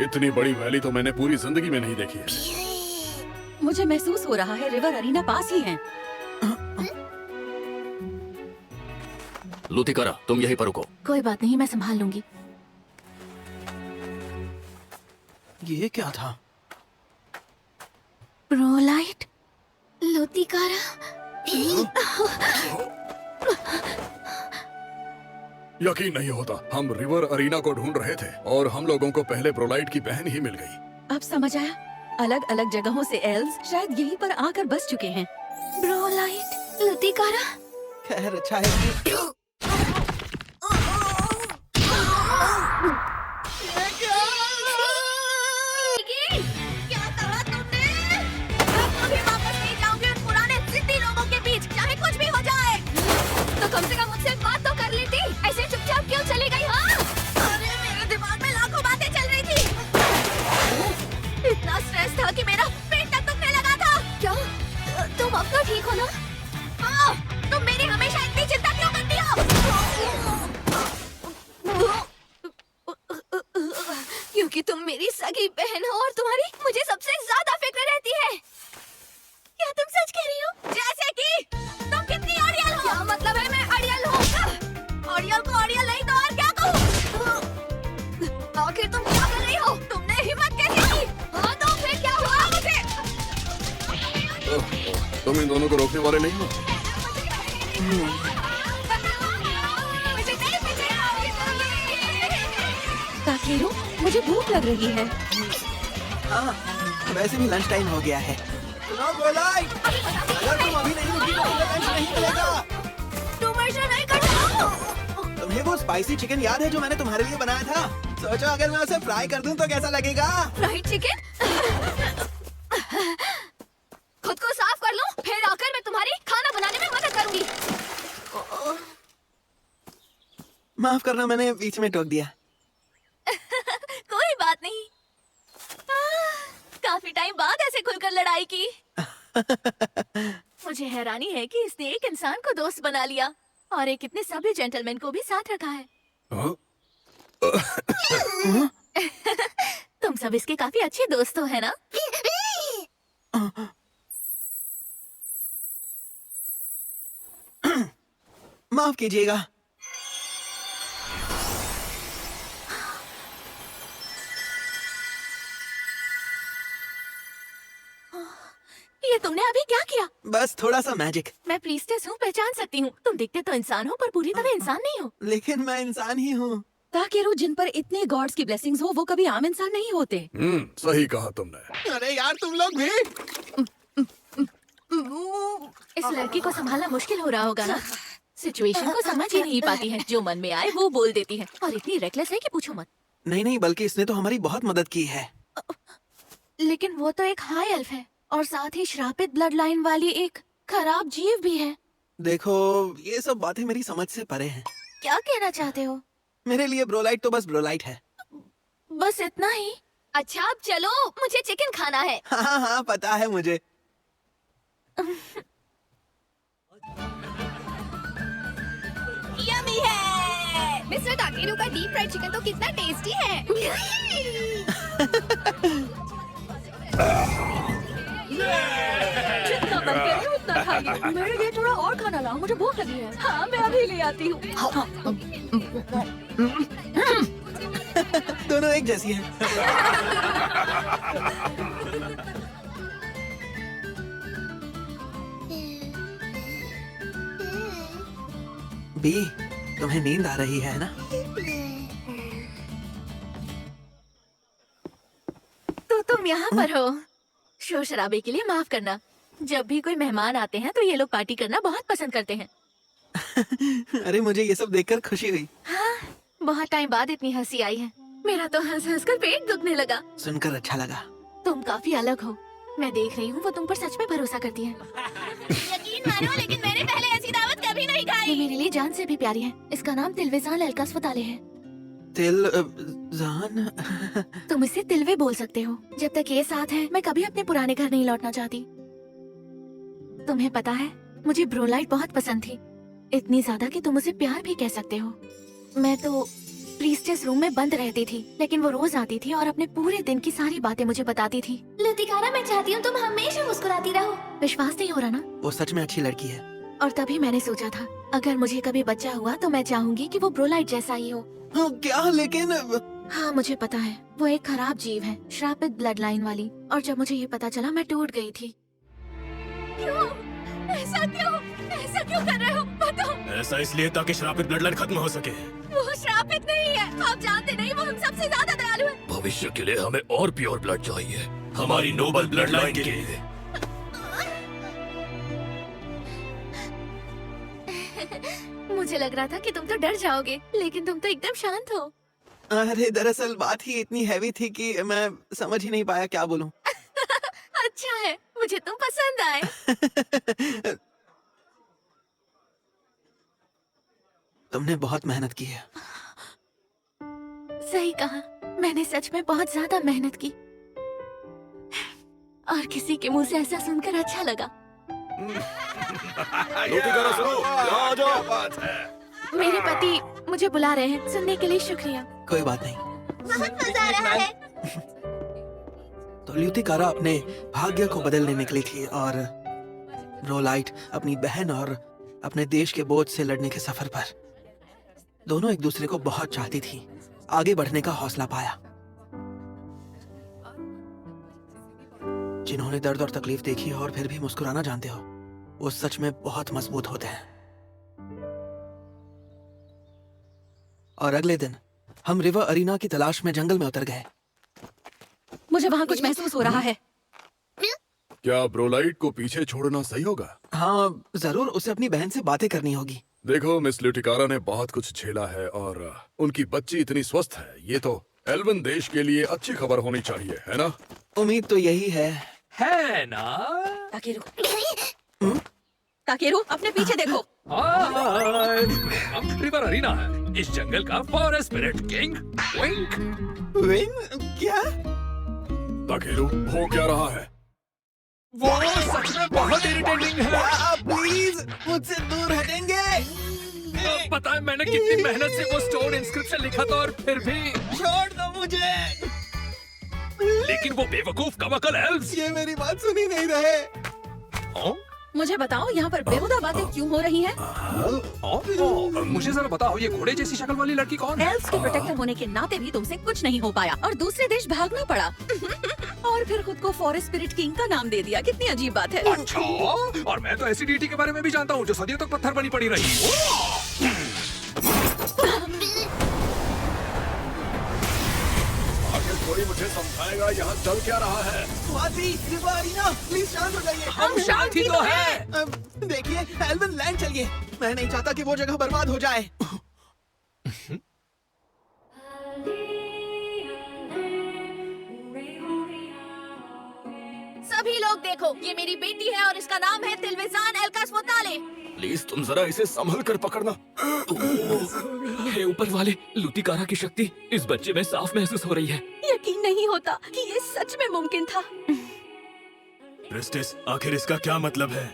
इतनी बड़ी वैली तो मैंने पूरी जिंदगी में नहीं देखी है। मुझे महसूस हो रहा है रिवर अरीना पास ही है। लुथिकारा, तुम यहीं पर रुको। कोई बात नहीं, मैं संभाल लूंगी। ये क्या था? ब्रोलाइट, लुथिकारा। यकीन नहीं होता, हम रिवर अरीना को ढूंढ रहे थे और हम लोगों को पहले ब्रोलाइट की बहन ही मिल गई। अब समझ आया, अलग अलग जगहों से एल्व्स शायद यहीं पर आकर बस चुके हैं। ब्रोलाइट, लुथिकारा। खैर अच्छा है कि क्या कहा तुमने? मैं कभी वापस नहीं जाऊंगी उन पुराने जिद्दी लोगों के बीच, चाहे कुछ भी हो जाए। तो कम से कम मुझसे बात तो कर लेती। ऐसे चुपचाप क्यों चली गई? हाँ, अरे मेरे दिमाग में लाखों बातें चल रही थी। इतना स्ट्रेस था कि मेरा पेट तक दुखने लगा था। क्या तुम अब तो ठीक हो ना? हाँ, तुम मेरी हमेशा इतनी चिंता क्यों करती हो? क्योंकि तुम मेरी सगी बहन हो और तुम्हारी मुझे सबसे ज्यादा फिक्र रहती है। क्या तुम सच कह रही हो? जैसे कि तुम कितनी अड़ियल हो? क्या मतलब है मैं अड़ियल हूँ? अड़ियल को अड़ियल नहीं तो और क्या कहूँ? आखिर तुम क्या कर रही हो? तुमने हिम्मत कैसे की? हाँ तो फिर क्या हुआ मुझे? तुम इन दोनों को रोकने वाले नहीं हो? ताकेरू, मुझे भूख लग रही है। हाँ, वैसे भी लंच टाइम हो गया है। सुनो ब्रोलाइट, अगर तुम अभी नहीं रुकी तो तुम्हें लंच नहीं मिलेगा। तुम ऐसा नहीं कर सकते। तुम्हें वो स्पाइसी चिकन याद है जो मैंने तुम्हारे लिए बनाया था? सोचो अगर मैं उसे फ्राई कर दूं तो कैसा लगेगा? Fried chicken? खुद को साफ कर लो, फिर आकर मैं तुम्हारी खाना बनाने में मदद करूंगी। माफ करना, मैंने बीच में टोक दिया। कोई बात नहीं। काफी टाइम बाद ऐसे खुलकर लड़ाई की। मुझे हैरानी है कि इसने एक इंसान को दोस्त बना लिया और एक इतने सभ्य जेंटलमैन को भी साथ रखा है। तुम सब इसके काफी अच्छे दोस्त हो, है ना? माफ कीजिएगा। ये तुमने अभी क्या किया? बस थोड़ा सा मैजिक। मैं प्रीस्टेस हूँ, पहचान सकती हूँ। तुम दिखते तो इंसान हो पर पूरी तरह इंसान नहीं हो। लेकिन मैं इंसान ही हूँ। ताकेरू, जिन पर इतने गॉड्स की ब्लेसिंग्स हो वो कभी आम इंसान नहीं होते। सही कहा तुमने। अरे यार तुम लोग भी। इस लड़की को संभालना मुश्किल हो रहा होगा ना? सिचुएशन को समझ ही नहीं पाती है, जो मन में आए वो बोल देती है और इतनी रेकलेस है कि पूछो मत। नहीं नहीं, बल्कि इसने तो हमारी बहुत मदद की है। लेकिन वो तो एक हाई एल्फ है और साथ ही श्रापित ब्लड लाइन वाली एक खराब जीव भी है। देखो, ये सब बातें मेरी समझ से परे हैं। क्या कहना चाहते हो? मेरे लिए ब्रोलाइट तो बस ब्रोलाइट है। बस इतना ही? अच्छा अब चलो, मुझे चिकन खाना है। हाँ हाँ पता है मुझे। यम्मी है। मिस्टर ताकेरू का डीप फ्राइड चिकन तो कितना टेस्टी है। जितना मन करे उतना खाइए। मेरे लिए थोड़ा और खाना लाओ, मुझे भूख लगी है। हाँ, मैं अभी ले आती हूँ। दोनों एक जैसी हैं। बी, तुम्हें नींद आ रही है ना? तो तुम यहाँ पर हो। शोर शराबे के लिए माफ करना। जब भी कोई मेहमान आते हैं तो ये लोग पार्टी करना बहुत पसंद करते हैं। अरे मुझे ये सब देखकर खुशी हुई। हाँ, बहुत टाइम बाद इतनी हंसी आई है। मेरा तो हंस हंस कर पेट दुखने लगा। सुनकर अच्छा लगा। तुम काफी अलग हो। मैं देख रही हूँ वो तुम पर सच में भरोसा करती है। यकीन मानो, लेकिन मैंने पहले ऐसी दावत कभी नहीं ये खाई। मेरे लिए जान से भी प्यारी है। इसका नाम तिलवेजान एल्कास फताले है। जान। तुम इसे तिलवे बोल सकते हो। जब तक ये साथ है मैं कभी अपने पुराने घर नहीं लौटना चाहती। तुम्हें पता है मुझे ब्रोलाइट बहुत पसंद थी, इतनी ज्यादा कि तुम उसे प्यार भी कह सकते हो। मैं तो प्रीस्टेस रूम में बंद रहती थी, लेकिन वो रोज आती थी और अपने पूरे दिन की सारी बातें मुझे बताती थी। लुतिकारा, मैं चाहती हूँ तुम हमेशा मुस्कुराती रहो। विश्वास नहीं हो रहा ना? वो सच में अच्छी लड़की है। और तभी मैंने सोचा था अगर मुझे कभी बच्चा हुआ तो मैं चाहूंगी कि वो ब्रोलाइट जैसा ही हो। क्या? लेकिन हाँ मुझे पता है वो एक खराब जीव है, श्रापित ब्लड लाइन वाली। और जब मुझे ये पता चला मैं टूट गई थी। क्यों? ऐसा क्यों कर रहे हो? बताओ। ऐसा इसलिए ताकि श्रापित ब्लड लाइन खत्म हो सके। वो श्रापित नहीं है, आप जानते नहीं, वो हम सबसे ज्यादा दयालु है। भविष्य के लिए हमें और प्योर ब्लड चाहिए, हमारी नोबल ब्लड लाइन के लिए। मुझे लग रहा था कि तुम तो डर जाओगे, लेकिन तुम तो एकदम शांत हो। अरे दरअसल बात ही इतनी हैवी थी कि मैं समझ ही नहीं पाया क्या बोलूं। अच्छा है, मुझे तुम पसंद आए। तुमने बहुत मेहनत की है। सही कहा, मैंने सच में बहुत ज्यादा मेहनत की और किसी के मुंह से ऐसा सुनकर अच्छा लगा। आ जाओ। बात है। मेरे पति मुझे बुला रहे हैं, सुनने के लिए शुक्रिया। कोई बात नहीं। बहुत मजा आ रहा है। तो ल्यूतिकारा अपने भाग्य को बदलने निकली थी और ब्रोलाइट अपनी बहन और अपने देश के बोझ से लड़ने के सफर पर। दोनों एक दूसरे को बहुत चाहती थी, आगे बढ़ने का हौसला पाया। जिन्होंने दर्द और तकलीफ देखी और फिर भी मुस्कुराना जानते हो, वो सच में बहुत मजबूत होते हैं। और अगले दिन हम रिवर अरीना की तलाश में जंगल में उतर गए। मुझे वहाँ कुछ महसूस हो रहा है। क्या ब्रोलाइट को पीछे छोड़ना सही होगा? हाँ जरूर, उसे अपनी बहन से बातें करनी होगी। देखो, मिस ल्यूटिकारा ने बहुत कुछ झेला है और उनकी बच्ची इतनी स्वस्थ है। ये तो एल्वन देश के लिए अच्छी खबर होनी चाहिए, है ना? उम्मीद तो यही है ना? ताकेरू, अपने पीछे देखो। हम रिवर अरीना है, इस जंगल का फॉरेस्ट स्पिरिट किंग विंक। विंग? क्या? ताकेरू, हो क्या रहा है? वो सच में बहुत इरिटेटिंग है। आप प्लीज मुझसे दूर हटेंगे। पता है मैंने कितनी मेहनत से वो स्टोन इंस्क्रिप्शन लिखा था और फिर भी। छोड़ दो मुझे। लेकिन वो बेवकूफ कमकल एल्व्स। ये मेरी बात सुन ही नहीं रहे। मुझे बताओ यहाँ पर बेहुदा बातें क्यों हो रही हैं? मुझे जरा बताओ, ये घोड़े जैसी शक्ल वाली लड़की कौन है? एल्व्स के प्रोटेक्टर होने के नाते भी तुमसे कुछ नहीं हो पाया और दूसरे देश भागना पड़ा। और फिर खुद को फॉरेस्ट स्पिरिट किंग का नाम दे दिया। कितनी अजीब बात है। अच्छा, और मैं तो ऐसी डीटी के बारे में भी जानता हूँ जो सदियों तक पत्थर बनी पड़ी रही। कोई मुझे समझाएगा यहाँ चल क्या रहा है? रिवर अरीना, प्लीज शांत हो जाइए। हम शांत ही तो हैं। देखिए, एल्वन लैंड चलिए। मैं नहीं चाहता कि वो जगह बर्बाद हो जाए। सभी लोग देखो, ये मेरी बेटी है और इसका नाम है तिलवेजान एल्कास फताले। प्लीज तुम जरा इसे संभल कर पकड़ना। हे ऊपर वाले, लुतिकारा की शक्ति इस बच्चे में साफ महसूस हो रही है। यकीन नहीं होता कि ये सच में मुमकिन था। प्रिस्टेस, आखिर इसका क्या मतलब है?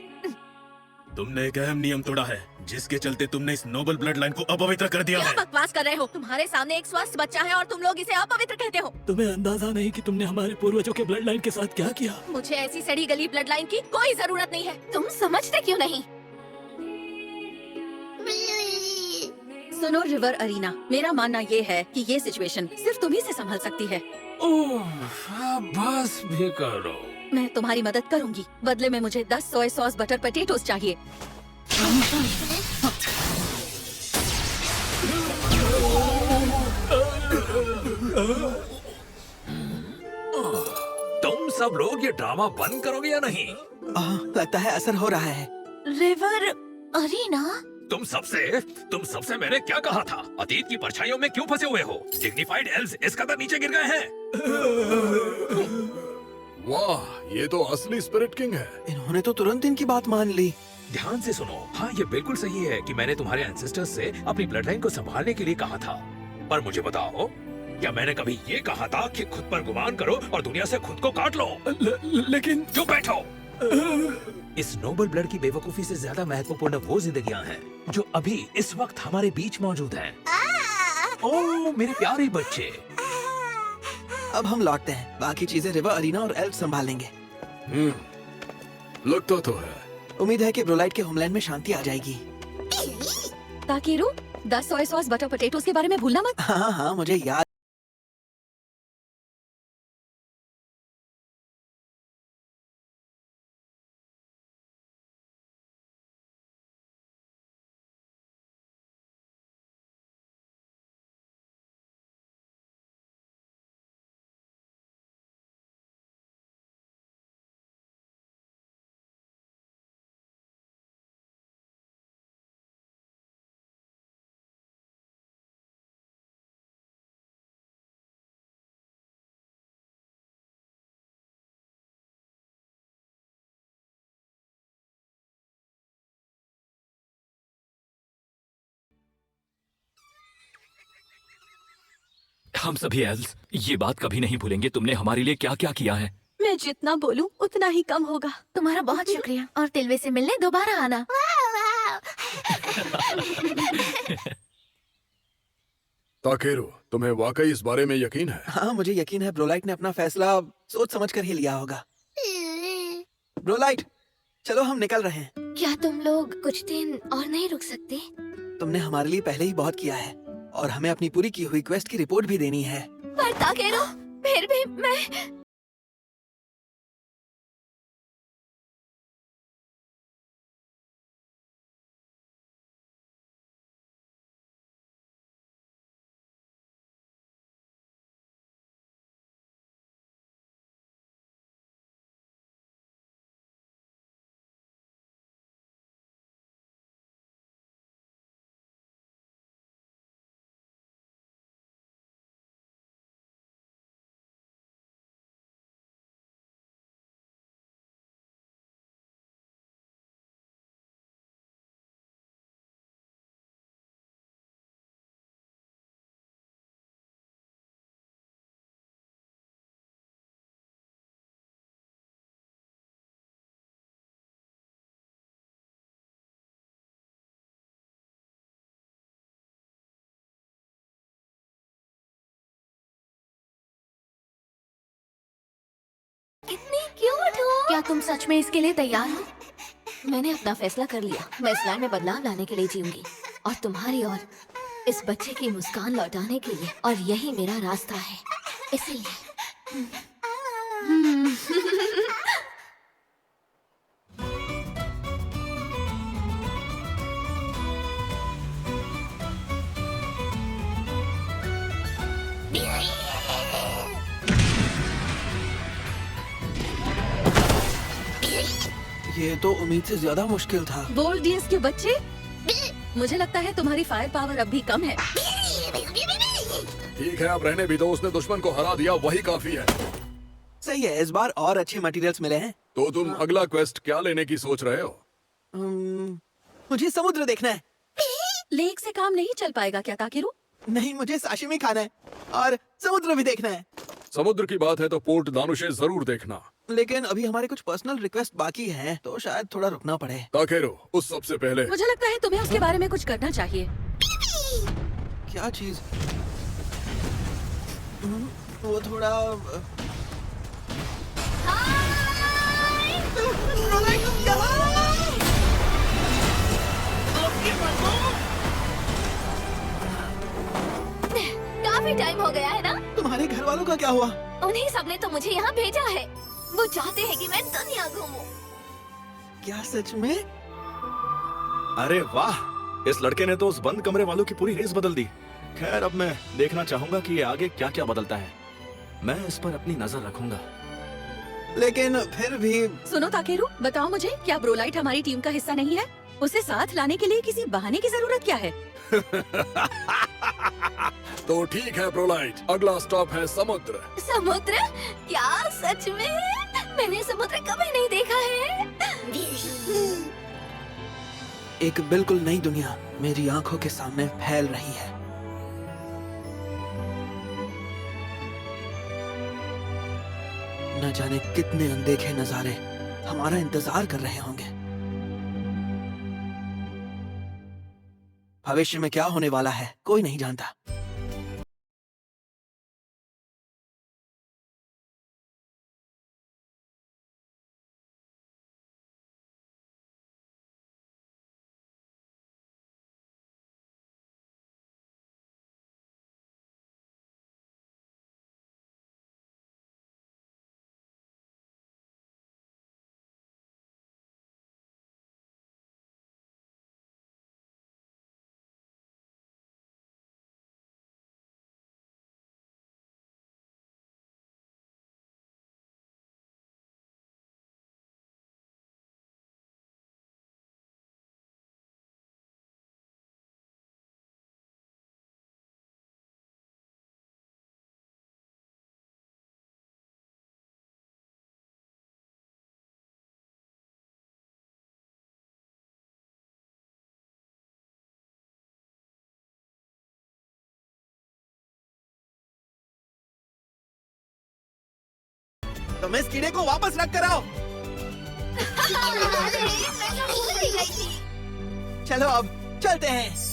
तुमने एक अहम नियम तोड़ा है, जिसके चलते तुमने इस नोबल ब्लड लाइन को अपवित्र कर दिया है। बकवास कर रहे हो। तुम्हारे सामने एक स्वस्थ बच्चा है और तुम लोग इसे अपवित्र कहते हो। तुम्हें अंदाजा नहीं कि तुमने हमारे पूर्वजों के ब्लड लाइन के साथ क्या किया। मुझे ऐसी सड़ी गली ब्लड लाइन की कोई जरूरत नहीं है। तुम समझते क्यों नहीं? सुनो रिवर अरीना, मेरा मानना ये है कि ये सिचुएशन सिर्फ तुम ही से संभल सकती है। बस भी करो। मैं तुम्हारी मदद करूंगी। बदले में मुझे 10 सोया सॉस बटर पोटैटोस चाहिए। तुम सब लोग ये ड्रामा बंद करोगे या नहीं? लगता है असर हो रहा है। रिवर अरीना, तुम सबसे मैंने क्या कहा था? अतीत की परछाइयों में क्यों फंसे हुए हो? डिग्निफाइड एल्व्स इस कदर नीचे गिर गए हैं। वाह, ये तो असली स्पिरिट किंग है। इन्होंने तो तुरंत इनकी बात मान ली। ध्यान से सुनो। हाँ, ये बिल्कुल सही है कि मैंने तुम्हारे एंसेस्टर्स से अपनी ब्लड लाइन को संभालने के लिए कहा था। पर मुझे बताओ, क्या मैंने कभी ये कहा था कि खुद पर गुमान करो और दुनिया से खुद को काट लो? लेकिन चुप बैठो। इस नोबल ब्लड की बेवकूफी से ज्यादा महत्वपूर्ण वो जिंदगियां हैं जो अभी इस वक्त हमारे बीच मौजूद हैं। ओह मेरे प्यारे बच्चे। अब हम लौटते हैं। बाकी चीजें रिवर अरीना और एल्फ संभालेंगे। लगता तो है। उम्मीद है कि ब्रोलाइट के होमलैंड में शांति आ जाएगी। ताकेरू, 10 सोया सॉस बटर पोटैटोस के बारे में भूलना मत। हाँ, मुझे याद। हम सभी एल्स ये बात कभी नहीं भूलेंगे तुमने हमारे लिए क्या क्या किया है। मैं जितना बोलूं उतना ही कम होगा। तुम्हारा बहुत शुक्रिया और तिलवे से मिलने दोबारा आना। ताकेरू, तुम्हें वाकई इस बारे में यकीन है? हाँ, मुझे यकीन है ब्रोलाइट ने अपना फैसला सोच समझ कर ही लिया होगा। ब्रोलाइट, चलो हम निकल रहे हैं। क्या तुम लोग कुछ दिन और नहीं रुक सकते? तुमने हमारे लिए पहले ही बहुत किया है और हमें अपनी पूरी की हुई क्वेस्ट की रिपोर्ट भी देनी है। पर ताकेरू, फिर भी मैं कितनी क्यूट हो। क्या तुम सच में इसके लिए तैयार हो? मैंने अपना फैसला कर लिया। मैं इस लैंड में बदलाव लाने के लिए जीऊंगी और तुम्हारी और इस बच्चे की मुस्कान लौटाने के लिए, और यही मेरा रास्ता है। इसलिए ये तो उम्मीद से ज्यादा मुश्किल था। बोल्डियंस के बच्चे, मुझे लगता है तुम्हारी फायर पावर अब भी कम है। ठीक है, अब रहने भी दो। उसने दुश्मन को हरा दिया, वही काफी है। सही है, इस बार और अच्छे मटेरियल्स मिले हैं। तो तुम अगला क्वेस्ट क्या लेने की सोच रहे हो? मुझे समुद्र देखना है। लेक से काम नहीं चल पाएगा क्या ताकेरू? नहीं, मुझे साशिमी खाना है और समुद्र भी देखना है। समुद्र की बात है तो पोर्ट दानुशे जरूर देखना। लेकिन अभी हमारे कुछ पर्सनल रिक्वेस्ट बाकी हैं, तो शायद थोड़ा रुकना पड़े। ताकेरू, उस सबसे पहले मुझे लगता है तुम्हें उसके बारे में कुछ करना चाहिए। क्या चीज? वो थोड़ा काफी टाइम हो गया है ना? तुम्हारे घर वालों का क्या हुआ? उन्हीं सबने तो मुझे यहाँ भेजा है। वो चाहते हैं कि मैं दुनिया घूमूं। क्या सच में? अरे वाह, इस लड़के ने तो उस बंद कमरे वालों की पूरी रेस बदल दी। खैर अब मैं देखना चाहूंगा कि ये आगे क्या क्या बदलता है। मैं इस पर अपनी नजर रखूंगा। लेकिन फिर भी सुनो ताकेरू, बताओ मुझे, क्या ब्रोलाइट हमारी टीम का हिस्सा नहीं है? उसे साथ लाने के लिए किसी बहाने की जरूरत क्या है? तो ठीक है प्रोलाइट, अगला स्टॉप है समुद्र। समुद्र? क्या सच में? मैंने समुद्र कभी नहीं देखा है। एक बिल्कुल नई दुनिया मेरी आंखों के सामने फैल रही है। न जाने कितने अनदेखे नजारे हमारा इंतजार कर रहे होंगे। भविष्य में क्या होने वाला है कोई नहीं जानता। तुम इस कीड़े को वापस रख कर आओ। चलो अब चलते हैं।